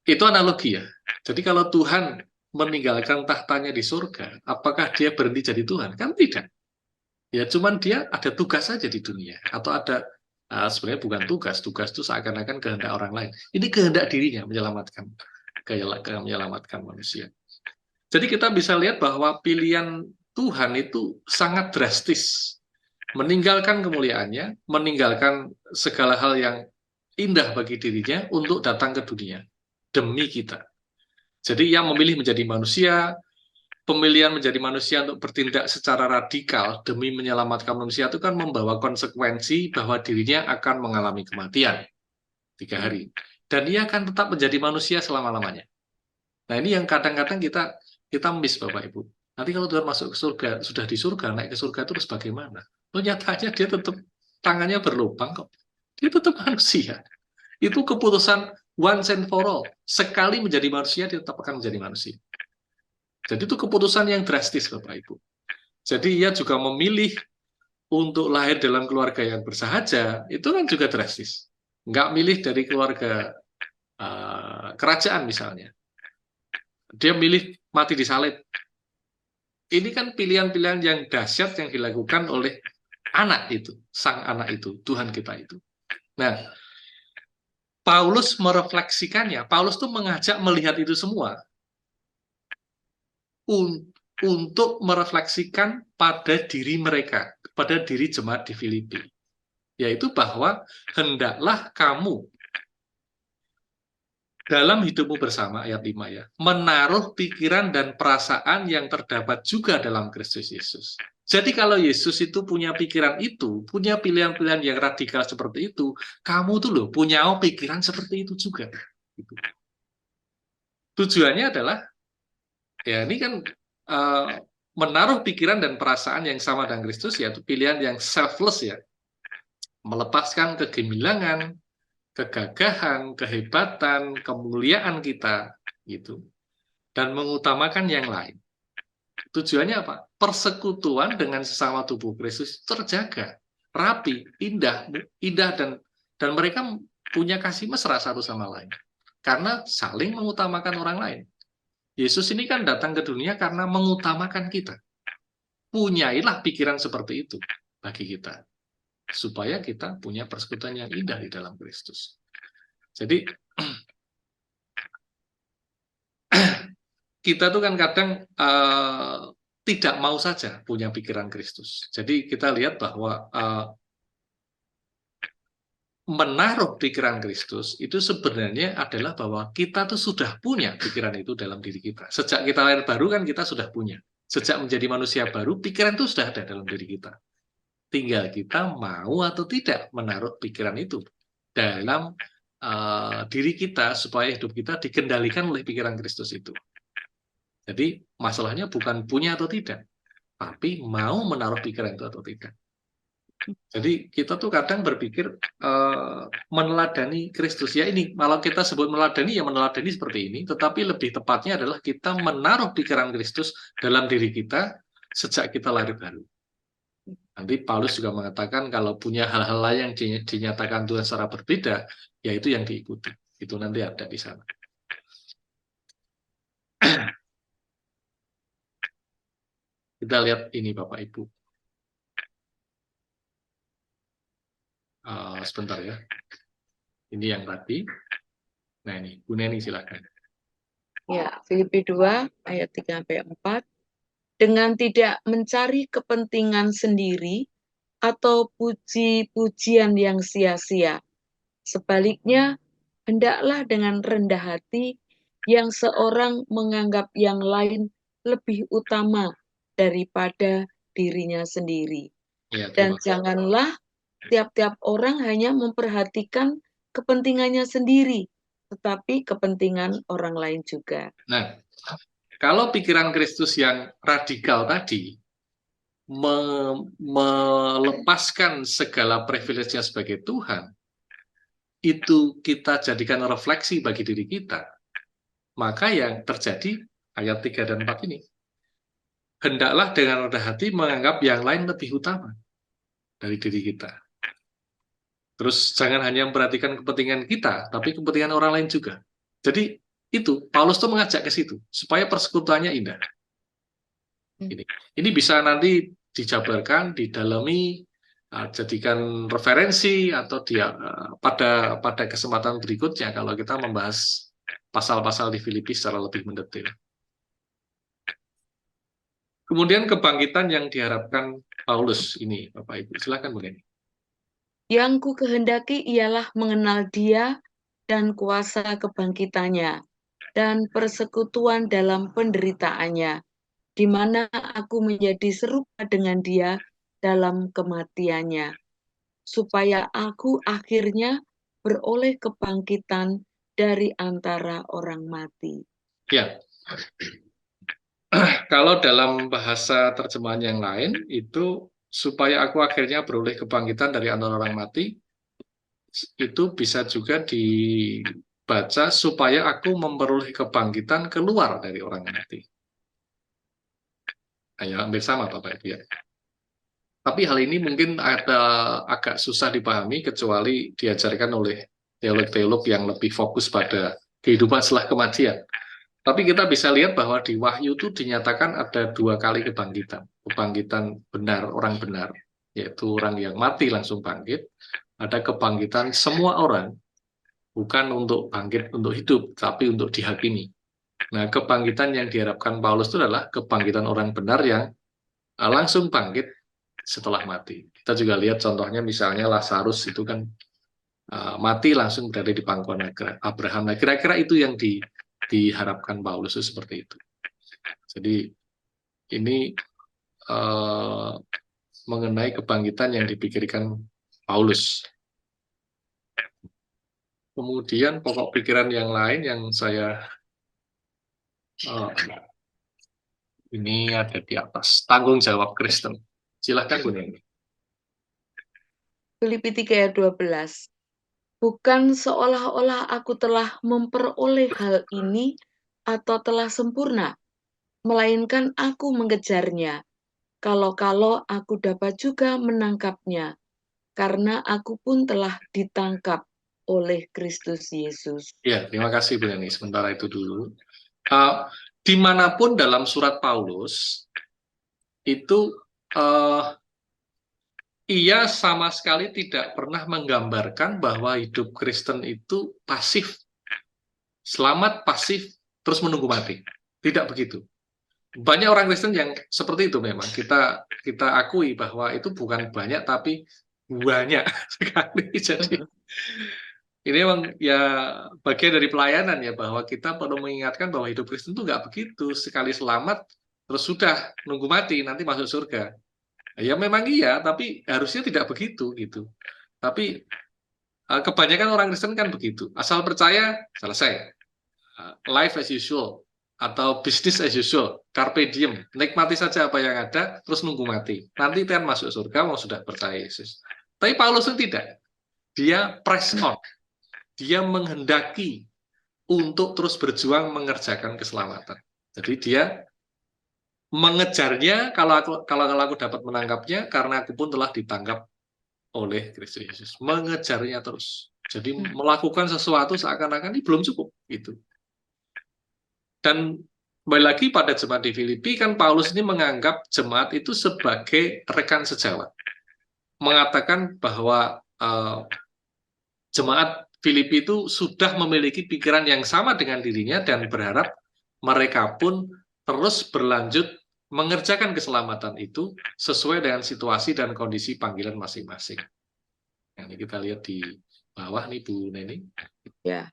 S1: itu analogi ya. Jadi kalau Tuhan meninggalkan tahtanya di surga, apakah dia berhenti jadi Tuhan? Kan tidak. Ya cuman dia ada tugas saja di dunia. Atau ada, sebenarnya bukan tugas itu seakan-akan kehendak orang lain. Ini kehendak dirinya menyelamatkan manusia. Jadi kita bisa lihat bahwa pilihan Tuhan itu sangat drastis. Meninggalkan kemuliaannya, meninggalkan segala hal yang indah bagi dirinya untuk datang ke dunia demi kita. Jadi yang memilih menjadi manusia, pemilihan menjadi manusia untuk bertindak secara radikal demi menyelamatkan manusia itu kan membawa konsekuensi bahwa dirinya akan mengalami kematian 3 hari. Dan dia akan tetap menjadi manusia selama-lamanya. Nah ini yang kadang-kadang kita Kita miss Bapak Ibu. Nanti kalau Tuhan masuk ke surga, sudah di surga, naik ke surga terus bagaimana? Nyatanya dia tetap tangannya berlubang kok. Dia tetap manusia. Itu keputusan once and for all. Sekali menjadi manusia, dia tetap akan menjadi manusia. Jadi itu keputusan yang drastis Bapak Ibu. Jadi ia juga memilih untuk lahir dalam keluarga yang bersahaja, itu kan juga drastis. Nggak milih dari keluarga kerajaan misalnya. Dia milih mati disalib. Ini kan pilihan-pilihan yang dahsyat yang dilakukan oleh anak itu, sang anak itu, Tuhan kita itu. Nah, Paulus merefleksikannya. Paulus tuh mengajak melihat itu semua untuk merefleksikan pada diri mereka, pada diri jemaat di Filipi, yaitu bahwa hendaklah kamu dalam hidupmu bersama, ayat 5 ya, menaruh pikiran dan perasaan yang terdapat juga dalam Kristus Yesus. Jadi kalau Yesus itu punya pikiran itu, punya pilihan-pilihan yang radikal seperti itu, kamu tuh loh punya pikiran seperti itu juga. Tujuannya adalah, ya ini kan menaruh pikiran dan perasaan yang sama dengan Kristus, yaitu pilihan yang selfless ya, melepaskan kegemilangan, kegagahan, kehebatan, kemuliaan kita, gitu, dan mengutamakan yang lain. Tujuannya apa? Persekutuan dengan sesama tubuh Kristus terjaga, rapi, indah, dan mereka punya kasih mesra satu sama lain karena saling mengutamakan orang lain. Yesus ini kan datang ke dunia karena mengutamakan kita. Punyailah pikiran seperti itu bagi kita, supaya kita punya persekutuan yang indah di dalam Kristus. Jadi kita tuh kan kadang tidak mau saja punya pikiran Kristus. Jadi kita lihat bahwa menaruh pikiran Kristus itu sebenarnya adalah bahwa kita tuh sudah punya pikiran itu dalam diri kita. Sejak kita lahir baru kan kita sudah punya. Sejak menjadi manusia baru, pikiran itu sudah ada dalam diri kita. Tinggal kita mau atau tidak menaruh pikiran itu dalam diri kita supaya hidup kita dikendalikan oleh pikiran Kristus itu. Jadi masalahnya bukan punya atau tidak, tapi mau menaruh pikiran itu atau tidak. Jadi kita tuh kadang berpikir meneladani Kristus. Ya ini, malah kita sebut meneladani, ya meneladani seperti ini, tetapi lebih tepatnya adalah kita menaruh pikiran Kristus dalam diri kita sejak kita lahir baru. Nanti Paulus juga mengatakan kalau punya hal-hal lain yang dinyatakan Tuhan secara berbeda, yaitu yang diikuti. Itu nanti ada di sana. Kita lihat ini Bapak Ibu. Sebentar ya. Ini yang tadi. Nah ini, Bu Neni silakan.
S2: Ya, Filipi 2 ayat 3-4. Dengan tidak mencari kepentingan sendiri atau puji-pujian yang sia-sia. Sebaliknya, hendaklah dengan rendah hati yang seorang menganggap yang lain lebih utama daripada dirinya sendiri.
S1: Ya,
S2: Dan janganlah tiap-tiap orang hanya memperhatikan kepentingannya sendiri, tetapi kepentingan orang lain juga.
S1: Nah, kalau pikiran Kristus yang radikal tadi, melepaskan segala privilege-nya sebagai Tuhan, itu kita jadikan refleksi bagi diri kita, maka yang terjadi ayat 3 dan 4 ini, hendaklah dengan rendah hati menganggap yang lain lebih utama dari diri kita. Terus jangan hanya memperhatikan kepentingan kita, tapi kepentingan orang lain juga. Jadi itu, Paulus tuh mengajak ke situ, supaya persekutuannya indah. Ini bisa nanti dijabarkan, didalami, jadikan referensi, atau pada kesempatan berikutnya kalau kita membahas pasal-pasal di Filipi secara lebih mendetail. Kemudian kebangkitan yang diharapkan Paulus ini, Bapak Ibu, silakan Bu Neni.
S2: Yang ku kehendaki ialah mengenal Dia dan kuasa kebangkitannya dan persekutuan dalam penderitaannya, di mana aku menjadi serupa dengan Dia dalam kematiannya, supaya aku akhirnya beroleh kebangkitan dari antara orang mati.
S1: Ya, Kalau dalam bahasa terjemahan yang lain, itu supaya aku akhirnya beroleh kebangkitan dari antara orang mati, itu bisa juga dibaca supaya aku memperoleh kebangkitan keluar dari orang mati. Nah, ya, hampir sama Bapak Ibu ya. Tapi hal ini mungkin agak susah dipahami kecuali diajarkan oleh teolog-teolog yang lebih fokus pada kehidupan setelah kematian. Tapi kita bisa lihat bahwa di Wahyu itu dinyatakan ada 2 kali kebangkitan. Kebangkitan benar, orang benar, yaitu orang yang mati langsung bangkit. Ada kebangkitan semua orang, bukan untuk bangkit untuk hidup, tapi untuk dihakimi. Nah, kebangkitan yang diharapkan Paulus itu adalah kebangkitan orang benar yang langsung bangkit setelah mati. Kita juga lihat contohnya misalnya Lazarus itu kan mati langsung berada di pangkuan Abraham. Nah, kira-kira itu yang diharapkan Paulus itu seperti itu. Jadi ini mengenai kebangkitan yang dipikirkan Paulus. Kemudian pokok pikiran yang lain yang saya ini ada di atas, tanggung jawab Kristen. Silahkan Bu Neni.
S2: Filipi 3 ayat 12. Bukan seolah-olah aku telah memperoleh hal ini atau telah sempurna, melainkan aku mengejarnya. Kalau-kalau aku dapat juga menangkapnya, karena aku pun telah ditangkap oleh Kristus Yesus.
S1: Ya, terima kasih Bu Neni. Sementara itu dulu. Dimanapun dalam surat Paulus, itu ia sama sekali tidak pernah menggambarkan bahwa hidup Kristen itu pasif, selamat pasif, terus menunggu mati. Tidak begitu. Banyak orang Kristen yang seperti itu memang. Kita akui bahwa itu bukan banyak, tapi banyak sekali. Jadi ini memang ya bagian dari pelayanan ya, bahwa kita perlu mengingatkan bahwa hidup Kristen itu nggak begitu. Sekali selamat, terus sudah nunggu mati, nanti masuk surga. Ya memang iya, tapi harusnya tidak begitu gitu. Tapi kebanyakan orang Kristen kan begitu. Asal percaya, selesai. Life as usual atau business as usual, carpe diem, nikmati saja apa yang ada, terus nunggu mati. Nanti kan masuk surga, mau sudah percaya Yesus. Tapi Paulus itu tidak. Dia press on. Dia menghendaki untuk terus berjuang mengerjakan keselamatan. Jadi dia mengejarnya, kalau aku dapat menangkapnya, karena aku pun telah ditangkap oleh Kristus Yesus. Mengejarnya terus. Jadi melakukan sesuatu seakan-akan ini belum cukup gitu. Dan kembali lagi pada jemaat di Filipi, kan Paulus ini menganggap jemaat itu sebagai rekan sejawat. Mengatakan bahwa jemaat Filipi itu sudah memiliki pikiran yang sama dengan dirinya dan berharap mereka pun terus berlanjut mengerjakan keselamatan itu sesuai dengan situasi dan kondisi panggilan masing-masing. Ini kita lihat di bawah nih Bu Neni.
S2: Ya.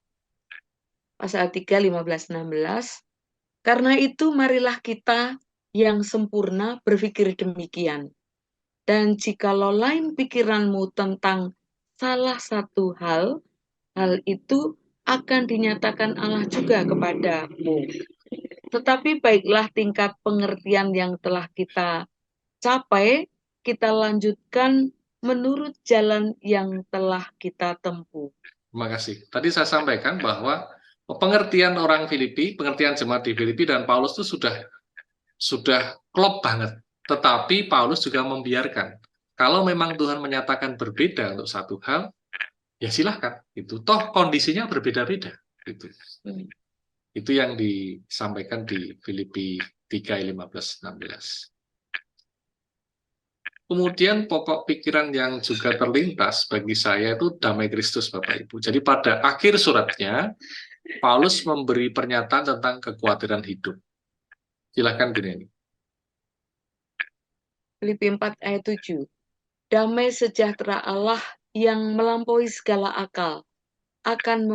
S2: Pasal 3, 15, 16. Karena itu marilah kita yang sempurna berpikir demikian. Dan jikalau lain pikiranmu tentang salah satu hal itu akan dinyatakan Allah juga kepadamu. Tetapi baiklah tingkat pengertian yang telah kita capai, kita lanjutkan menurut jalan yang telah kita tempuh.
S1: Terima kasih. Tadi saya sampaikan bahwa pengertian orang Filipi, pengertian jemaat di Filipi dan Paulus itu sudah klop banget. Tetapi Paulus juga membiarkan. Kalau memang Tuhan menyatakan berbeda untuk satu hal, ya silahkan. Itu toh kondisinya berbeda-beda. Gitu. Itu yang disampaikan di Filipi 3, 15, 16. Kemudian pokok pikiran yang juga terlintas bagi saya itu damai Kristus Bapak Ibu. Jadi pada akhir suratnya, Paulus memberi pernyataan tentang kekhawatiran hidup. Silahkan Bu Neni.
S2: Filipi 4 ayat 7. Damai sejahtera Allah yang melampaui segala akal akan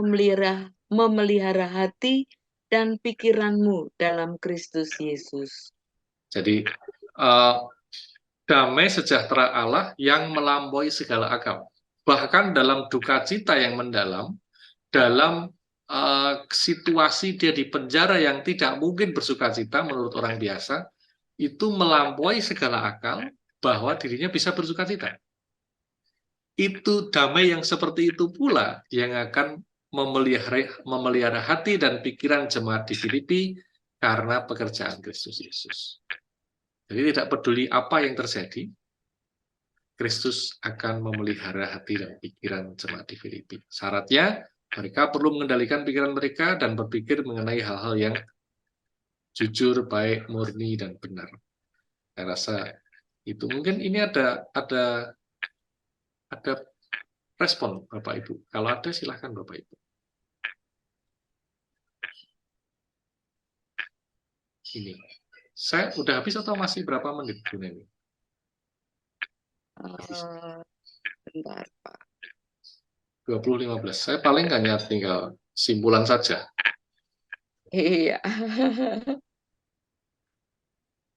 S2: memelihara hati dan pikiranmu dalam Kristus Yesus.
S1: Jadi damai sejahtera Allah yang melampaui segala akal. Bahkan dalam duka cita yang mendalam, dalam situasi dia di penjara yang tidak mungkin bersukacita menurut orang biasa, itu melampaui segala akal bahwa dirinya bisa bersukacita. Itu damai yang seperti itu pula yang akan memelihara hati dan pikiran jemaat di Filipi karena pekerjaan Kristus Yesus. Jadi tidak peduli apa yang terjadi, Kristus akan memelihara hati dan pikiran jemaat di Filipi. Syaratnya, mereka perlu mengendalikan pikiran mereka dan berpikir mengenai hal-hal yang jujur, baik, murni, dan benar. Saya rasa itu mungkin ini ada respon Bapak Ibu. Kalau ada silahkan Bapak Ibu. Ini. Saya udah habis atau masih berapa menit Bu Neni?
S2: Bentar, Pak.
S1: 20-15. Saya paling hanya tinggal simpulan saja.
S2: Iya.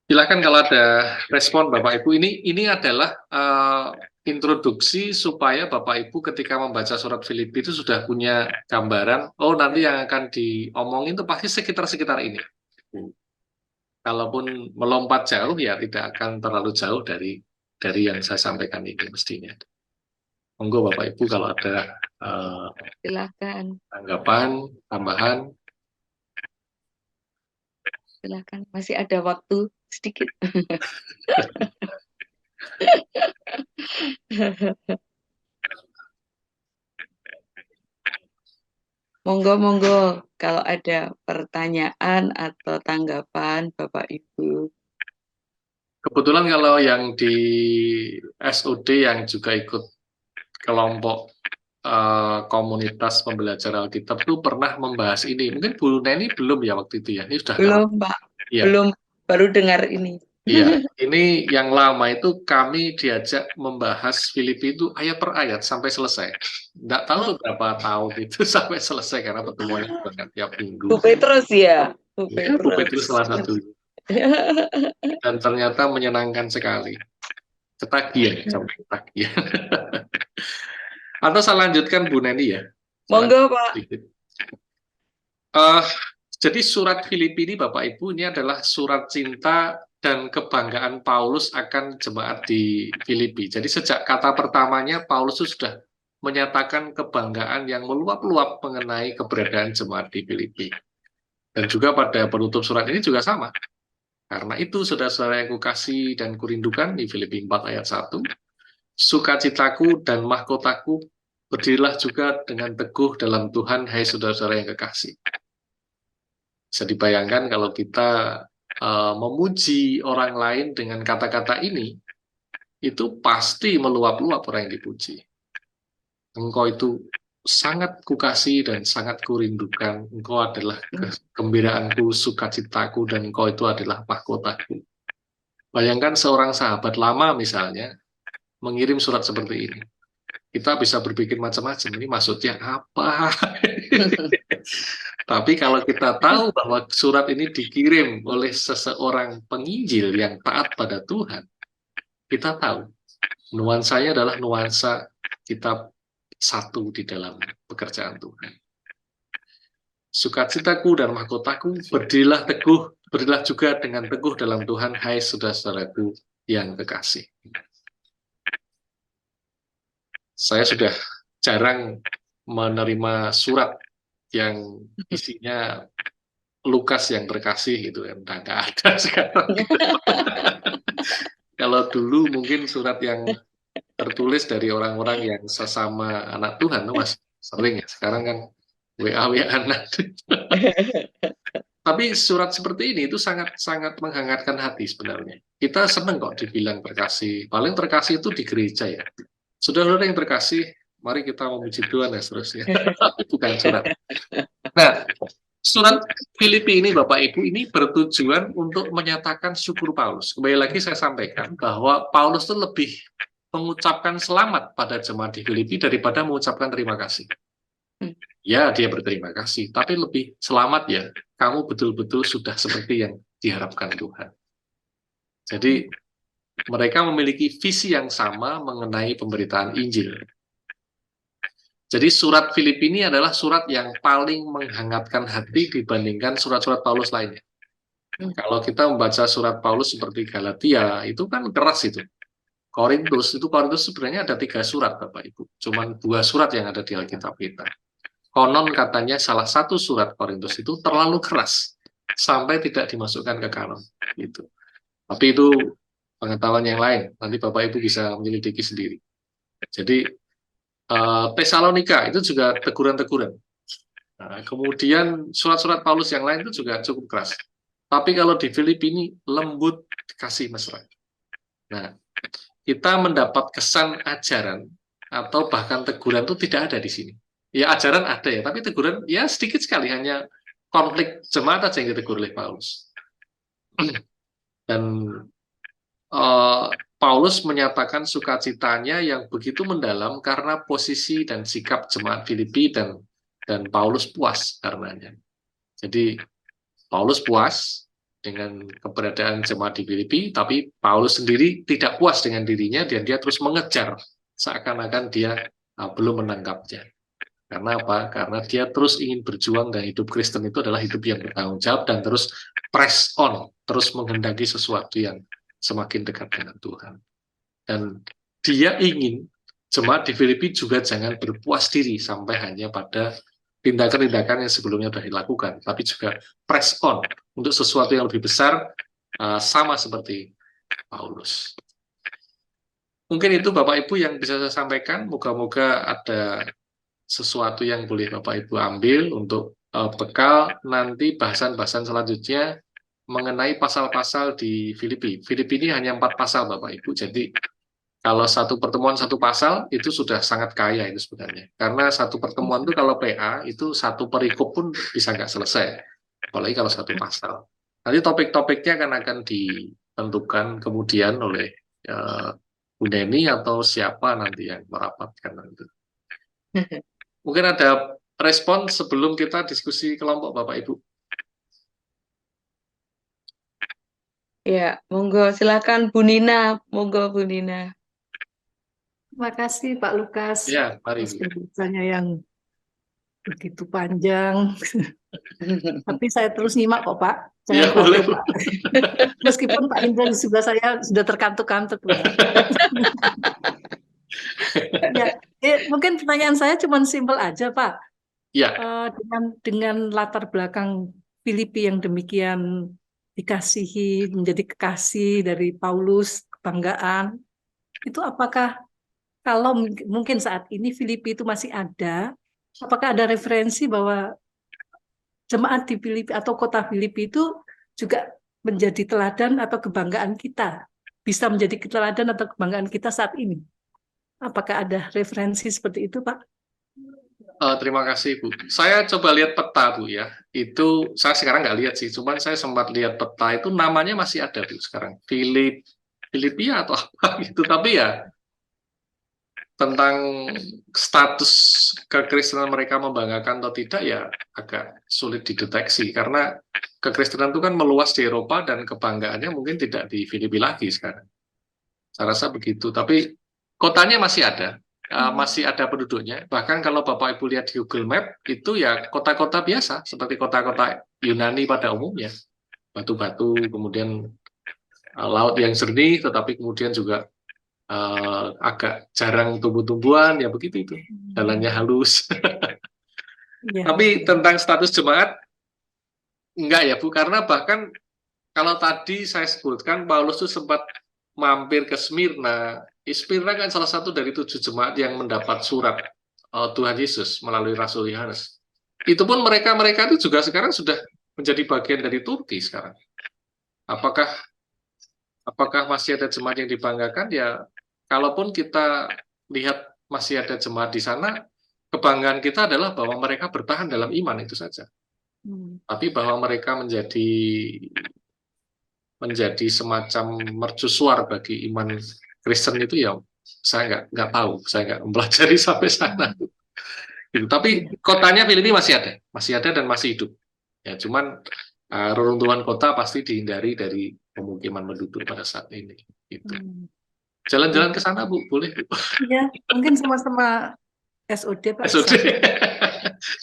S1: Silakan kalau ada respon Bapak Ibu. Ini adalah introduksi supaya Bapak Ibu ketika membaca surat Filipi itu sudah punya gambaran. Oh, nanti yang akan diomongin itu pasti sekitar-sekitar ini. Kalaupun melompat jauh ya tidak akan terlalu jauh dari yang saya sampaikan ini mestinya. Monggo Bapak Ibu kalau ada
S2: Silakan.
S1: tanggapan, tambahan.
S2: Silakan. Masih ada waktu sedikit. Monggo, kalau ada pertanyaan atau tanggapan Bapak Ibu.
S1: Kebetulan kalau yang di SOD yang juga ikut kelompok komunitas pembelajar Alkitab itu pernah membahas ini. Mungkin Bu Neni belum ya waktu itu ya. Ini sudah lama.
S2: Belum, Pak.
S1: Ya.
S2: Belum, baru dengar ini.
S1: Iya, ini yang lama itu kami diajak membahas Filipi itu ayat per ayat sampai selesai. Nggak tahu berapa tahun itu sampai selesai karena pertemuannya bukan tiap minggu.
S2: Bu Petrus ya, Bu
S1: Ya, Bu Petrus
S2: Petrus.
S1: salah satu. Dan ternyata menyenangkan sekali. Ketagihan, sampai ketagihan. Atau saya lanjutkan Bu Neni ya.
S2: Monggo, Pak.
S1: Jadi surat Filipi ini Bapak Ibu ini adalah surat cinta dan kebanggaan Paulus akan jemaat di Filipi. Jadi sejak kata pertamanya Paulus sudah menyatakan kebanggaan yang meluap-luap mengenai keberadaan jemaat di Filipi. Dan juga pada penutup surat ini juga sama. Karena itu saudara-saudara yang kukasihi dan kurindukan di Filipi 4 ayat 1, sukacitaku dan mahkotaku berdirilah juga dengan teguh dalam Tuhan, hai saudara-saudara yang kekasih. Bisa dibayangkan kalau kita memuji orang lain dengan kata-kata ini, itu pasti meluap-luap orang yang dipuji. Engkau itu sangat kukasih dan sangat kurindukan. Engkau adalah kegembiraanku, sukacitaku, dan engkau itu adalah mahkotaku. Bayangkan seorang sahabat lama misalnya mengirim surat seperti ini. Kita bisa berpikir macam-macam, ini maksudnya apa? Tapi kalau kita tahu bahwa surat ini dikirim oleh seseorang penginjil yang taat pada Tuhan, kita tahu nuansanya adalah nuansa kita satu di dalam pekerjaan Tuhan. Sukacitaku dan mahkotaku, berdirilah juga dengan teguh dalam Tuhan, hai saudara-saudaraku yang kekasih. Saya sudah jarang menerima surat yang isinya Lukas yang terkasih gitu kan, nggak ada sekarang. Kalau dulu mungkin surat yang tertulis dari orang-orang yang sesama anak Tuhan itu masih sering ya. Sekarang kan WA anak. Tapi surat seperti ini itu sangat menghangatkan hati sebenarnya. Kita seneng kok dibilang terkasih. Paling terkasih itu di gereja ya. Saudara-saudara yang terkasih, mari kita memuji Tuhan dan seterusnya. Bukan surat. Nah, surat Filipi ini Bapak Ibu ini bertujuan untuk menyatakan syukur Paulus. Kembali lagi saya sampaikan bahwa Paulus itu lebih mengucapkan selamat pada jemaat di Filipi daripada mengucapkan terima kasih. Ya, dia berterima kasih, tapi lebih selamat ya, kamu betul-betul sudah seperti yang diharapkan Tuhan. Jadi mereka memiliki visi yang sama mengenai pemberitaan Injil. Jadi surat Filipi ini adalah surat yang paling menghangatkan hati dibandingkan surat-surat Paulus lainnya. Kalau kita membaca surat Paulus seperti Galatia, itu kan keras itu. Korintus sebenarnya ada 3 surat, Bapak Ibu. Cuman 2 surat yang ada di Alkitab kita. Konon katanya salah satu surat Korintus itu terlalu keras, sampai tidak dimasukkan ke kanon. Gitu. Tapi itu pengetahuan yang lain. Nanti Bapak Ibu bisa menyelidiki sendiri. Jadi Tesalonika itu juga teguran-teguran. Nah, kemudian surat-surat Paulus yang lain itu juga cukup keras. Tapi kalau di Filipi ini lembut, kasih mesra. Nah, kita mendapat kesan ajaran atau bahkan teguran itu tidak ada di sini. Ya ajaran ada ya, tapi teguran ya sedikit sekali, hanya konflik jemaat aja yang ditegur oleh Paulus. Dan Paulus menyatakan sukacitanya yang begitu mendalam karena posisi dan sikap jemaat Filipi, dan Paulus puas karenanya. Jadi Paulus puas dengan keberadaan jemaat di Filipi, tapi Paulus sendiri tidak puas dengan dirinya dan dia terus mengejar seakan-akan dia belum menangkapnya. Karena apa? Karena dia terus ingin berjuang, dan hidup Kristen itu adalah hidup yang bertanggung jawab dan terus press on, terus menghendaki sesuatu yang semakin dekat dengan Tuhan. Dan dia ingin jemaat di Filipi juga jangan berpuas diri sampai hanya pada tindakan-tindakan yang sebelumnya sudah dilakukan, tapi juga press on untuk sesuatu yang lebih besar, sama seperti Paulus. Mungkin itu Bapak Ibu yang bisa saya sampaikan. Moga-moga ada sesuatu yang boleh Bapak Ibu ambil untuk bekal nanti bahasan-bahasan selanjutnya mengenai pasal-pasal di Filipi. Filipi ini hanya 4 pasal Bapak Ibu, jadi kalau satu pertemuan satu pasal itu sudah sangat kaya itu sebenarnya. Karena satu pertemuan itu kalau PA itu satu perikop pun bisa nggak selesai, apalagi kalau satu pasal. Nanti topik-topiknya akan ditentukan kemudian oleh Bu Neni atau siapa nanti yang merapatkan itu. Mungkin ada respon sebelum kita diskusi kelompok Bapak Ibu.
S2: Ya, monggo silakan Bu Nina, monggo Bu Nina.
S3: Terima kasih Pak Lukas.
S1: Ya, mari.
S3: Penjelasannya yang begitu panjang. Tapi saya terus nyimak kok Pak. Jangan
S1: Ya, boleh.
S3: Pak. Meskipun Pak Indra di sebelah saya sudah terkantuk-kantuk. Ya, mungkin pertanyaan saya cuma simpel aja Pak.
S1: Ya.
S3: Dengan latar belakang Filipi yang demikian dikasihi, menjadi kekasih dari Paulus, kebanggaan, itu apakah kalau mungkin saat ini Filipi itu masih ada, apakah ada referensi bahwa jemaat di Filipi atau kota Filipi itu juga menjadi teladan atau kebanggaan kita, bisa menjadi teladan atau kebanggaan kita saat ini? Apakah ada referensi seperti itu, Pak?
S1: Terima kasih, Bu. Saya coba lihat peta, Bu, ya. Itu saya sekarang nggak lihat sih, cuman saya sempat lihat peta itu namanya masih ada, Bu, sekarang. Filipia atau apa gitu. Tapi ya tentang status kekristenan mereka membanggakan atau tidak ya agak sulit dideteksi, karena kekristenan itu kan meluas di Eropa dan kebanggaannya mungkin tidak di Filipina lagi sekarang. Saya rasa begitu. Tapi kotanya masih ada. Masih ada penduduknya. Bahkan kalau Bapak Ibu lihat di Google Map, itu ya kota-kota biasa, seperti kota-kota Yunani pada umumnya. Batu-batu, kemudian laut yang jernih, tetapi kemudian juga agak jarang tumbuh-tumbuhan, ya begitu itu. Jalannya halus.
S3: Ya.
S1: Tapi tentang status jemaat, enggak ya Bu, karena bahkan kalau tadi saya sebutkan, Paulus itu sempat mampir ke Smyrna. Smyrna kan salah satu dari 7 jemaat yang mendapat surat Tuhan Yesus melalui Rasul Yohanes. Itu pun mereka itu juga sekarang sudah menjadi bagian dari Turki sekarang. Apakah masih ada jemaat yang dibanggakan? Ya, kalaupun kita lihat masih ada jemaat di sana, kebanggaan kita adalah bahwa mereka bertahan dalam iman, itu saja. Tapi bahwa mereka menjadi semacam mercusuar bagi iman Kristen itu ya saya nggak tahu, saya nggak mempelajari sampai sana. Gitu. Tapi kotanya Filipi masih ada dan masih hidup. Ya, cuman reruntuhan kota pasti dihindari dari pemukiman penduduk pada saat ini. Gitu. Jalan-jalan ke sana Bu, boleh Bu?
S3: Ya, mungkin sama-sama SOD Pak.
S1: SOD.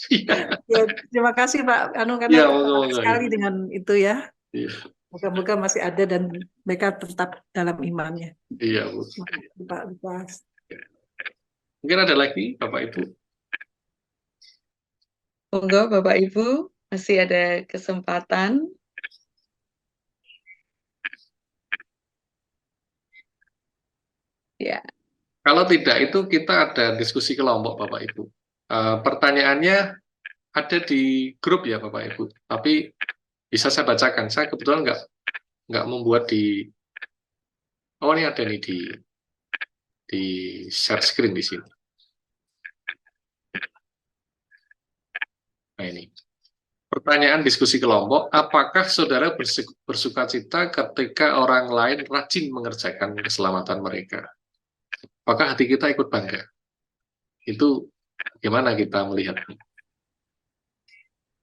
S1: Iya.
S3: Ya, terima kasih Pak Anu karena
S1: Iya,
S3: tertarik
S1: moga-moga,
S3: sekali
S1: ya.
S3: dengan itu ya.
S1: Iya,
S3: Moga-moga masih ada dan mereka tetap dalam imannya.
S1: iya, Bu.
S3: Makasih, Pak Lukas.
S1: Mungkin ada lagi, Bapak Ibu?
S2: Monggo Bapak Ibu, masih ada kesempatan. Ya,
S1: Kalau tidak, itu kita ada diskusi kelompok, Bapak Ibu. Pertanyaannya ada di grup ya, Bapak Ibu. Tapi bisa saya bacakan. Saya kebetulan nggak membuat di. Oh, ini ada nih di share screen di sini. Nah, ini. Pertanyaan diskusi kelompok, apakah saudara bersukacita ketika orang lain rajin mengerjakan keselamatan mereka? Apakah hati kita ikut bangga? Itu gimana kita melihatnya?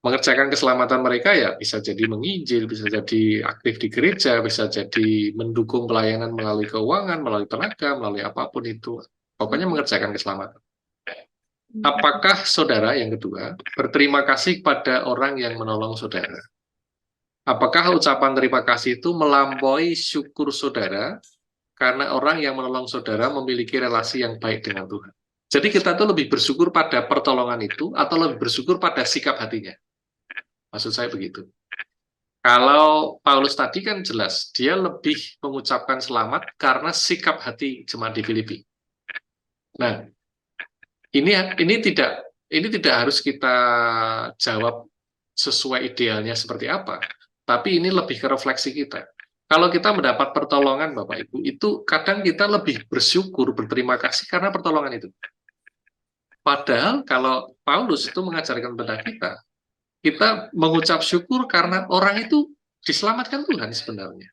S1: Mengerjakan keselamatan mereka ya bisa jadi menginjil, bisa jadi aktif di gereja, bisa jadi mendukung pelayanan melalui keuangan, melalui tenaga, melalui apapun itu. Pokoknya mengerjakan keselamatan. Apakah saudara, yang kedua, berterima kasih pada orang yang menolong saudara? Apakah ucapan terima kasih itu melampaui syukur saudara karena orang yang menolong saudara memiliki relasi yang baik dengan Tuhan? Jadi kita tuh lebih bersyukur pada pertolongan itu atau lebih bersyukur pada sikap hatinya? Maksud saya begitu. Kalau Paulus tadi kan jelas, dia lebih mengucapkan selamat karena sikap hati jemaat di Filipi. Nah, ini tidak harus kita jawab sesuai idealnya seperti apa, tapi ini lebih ke refleksi kita. Kalau kita mendapat pertolongan, Bapak Ibu, itu kadang kita lebih bersyukur, berterima kasih karena pertolongan itu. Padahal kalau Paulus itu mengajarkan kepada kita mengucap syukur karena orang itu diselamatkan Tuhan sebenarnya.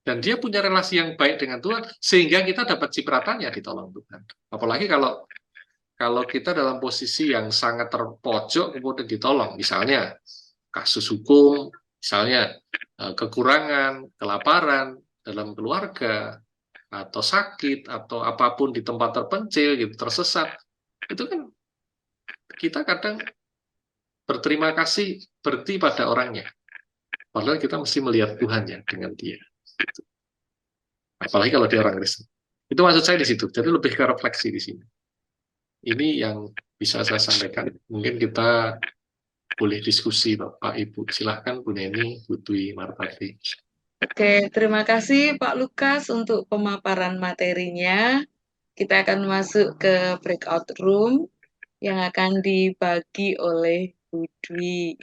S1: Dan dia punya relasi yang baik dengan Tuhan, sehingga kita dapat cipratannya ditolong Tuhan. Apalagi kalau kita dalam posisi yang sangat terpojok kemudian ditolong, misalnya kasus hukum, misalnya kekurangan, kelaparan dalam keluarga, atau sakit, atau apapun di tempat terpencil, gitu, tersesat, itu kan kita kadang berterima kasih berhenti pada orangnya. Padahal kita mesti melihat Tuhannya dengan dia. Gitu. Apalagi kalau dia orang Kristen. Itu maksud saya di situ. Jadi lebih ke refleksi di sini. Ini yang bisa saya sampaikan. Mungkin kita boleh diskusi, Bapak Ibu. Silahkan Bu Neni, Bu Dwi Martati.
S2: Oke, terima kasih Pak Lukas untuk pemaparan materinya. Kita akan masuk ke breakout room yang akan dibagi oleh Bu Dwi.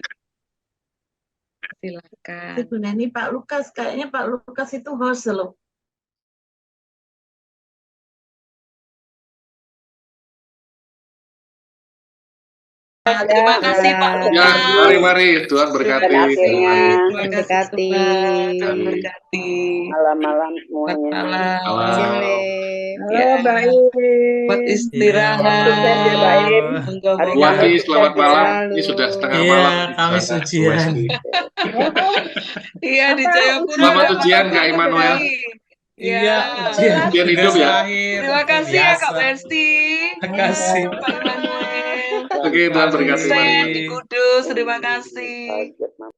S2: Silakan.
S4: Sebenarnya Pak Lukas, kayaknya Pak Lukas itu host loh.
S2: Terima kasih Pak
S1: Ya,
S2: Lukas.
S1: mari Tuhan berkati.
S5: Akhirnya
S2: Terima kasih
S5: berkati.
S2: Tuhan berkati.
S5: Malam-malam
S2: Selamat
S5: semuanya.
S2: malam.
S1: Malam.
S5: Cinle.
S2: Ya,
S4: baik.
S2: buat
S5: Sukses
S2: istirahat.
S5: ya, baik.
S2: Moga-moga.
S1: Bu Adi, selamat malam.
S5: Selalu.
S1: Ini sudah setengah
S6: Iya,
S1: malam.
S6: kami
S1: Sudah
S6: ujian.
S1: selesai.
S2: Iya, di Jayapura.
S1: Selamat ujian, Kak Immanuel.
S6: Iya,
S2: Iya.
S1: Ujian hidup ya.
S2: Terima kasih ya Kak Besti.
S6: Terima kasih.
S2: Pak Immanuel.
S1: Oke, Tuhan berkati.
S2: Sen
S1: Mari.
S2: di Kudus, terima kasih.
S5: Target